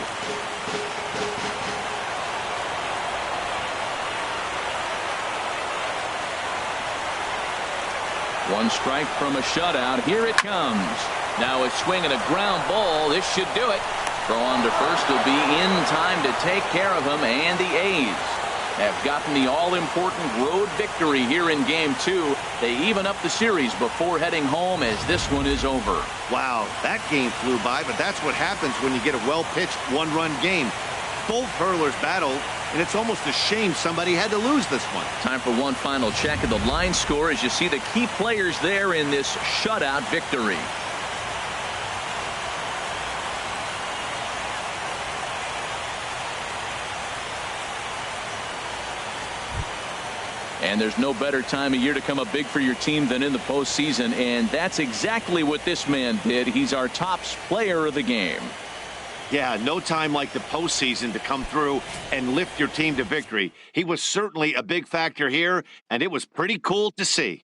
One strike from a shutout. Here it comes. Now a swing and a ground ball. This should do it. Throw on to first will be in time to take care of him, and the A's have gotten the all-important road victory here in Game 2. They even up the series before heading home as this one is over. Wow, that game flew by, but that's what happens when you get a well-pitched one-run game. Both hurlers battled, and it's almost a shame somebody had to lose this one. Time for one final check of the line score as you see the key players there in this shutout victory. And there's no better time of year to come up big for your team than in the postseason, and that's exactly what this man did. He's our top player of the game. Yeah, no time like the postseason to come through and lift your team to victory. He was certainly a big factor here, and it was pretty cool to see.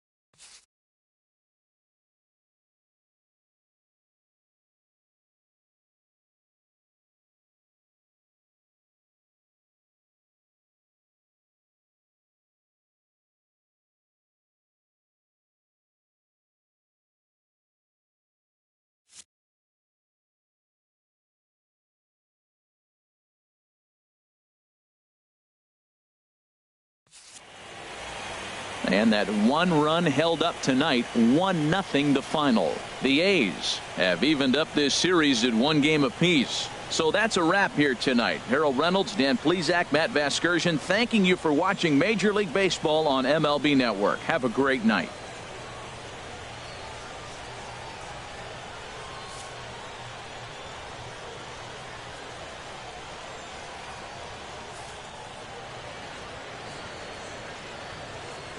And that one run held up tonight, 1-0 the final. The A's have evened up this series at 1 game apiece. So that's a wrap here tonight. Harold Reynolds, Dan Plesac, Matt Vasgersian, thanking you for watching Major League Baseball on MLB Network. Have a great night.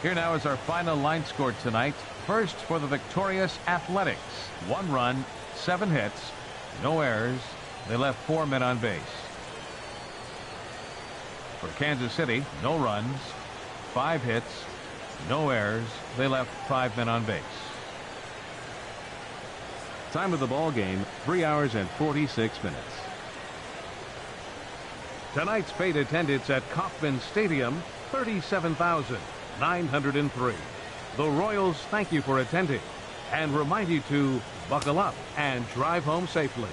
Here now is our final line score tonight. First for the victorious Athletics. 1 run, 7 hits, no errors. They left 4 men on base. For Kansas City, no runs, 5 hits, no errors. They left 5 men on base. Time of the ball game, 3 hours and 46 minutes. Tonight's paid attendance at Kauffman Stadium, 37,903. The Royals thank you for attending and remind you to buckle up and drive home safely.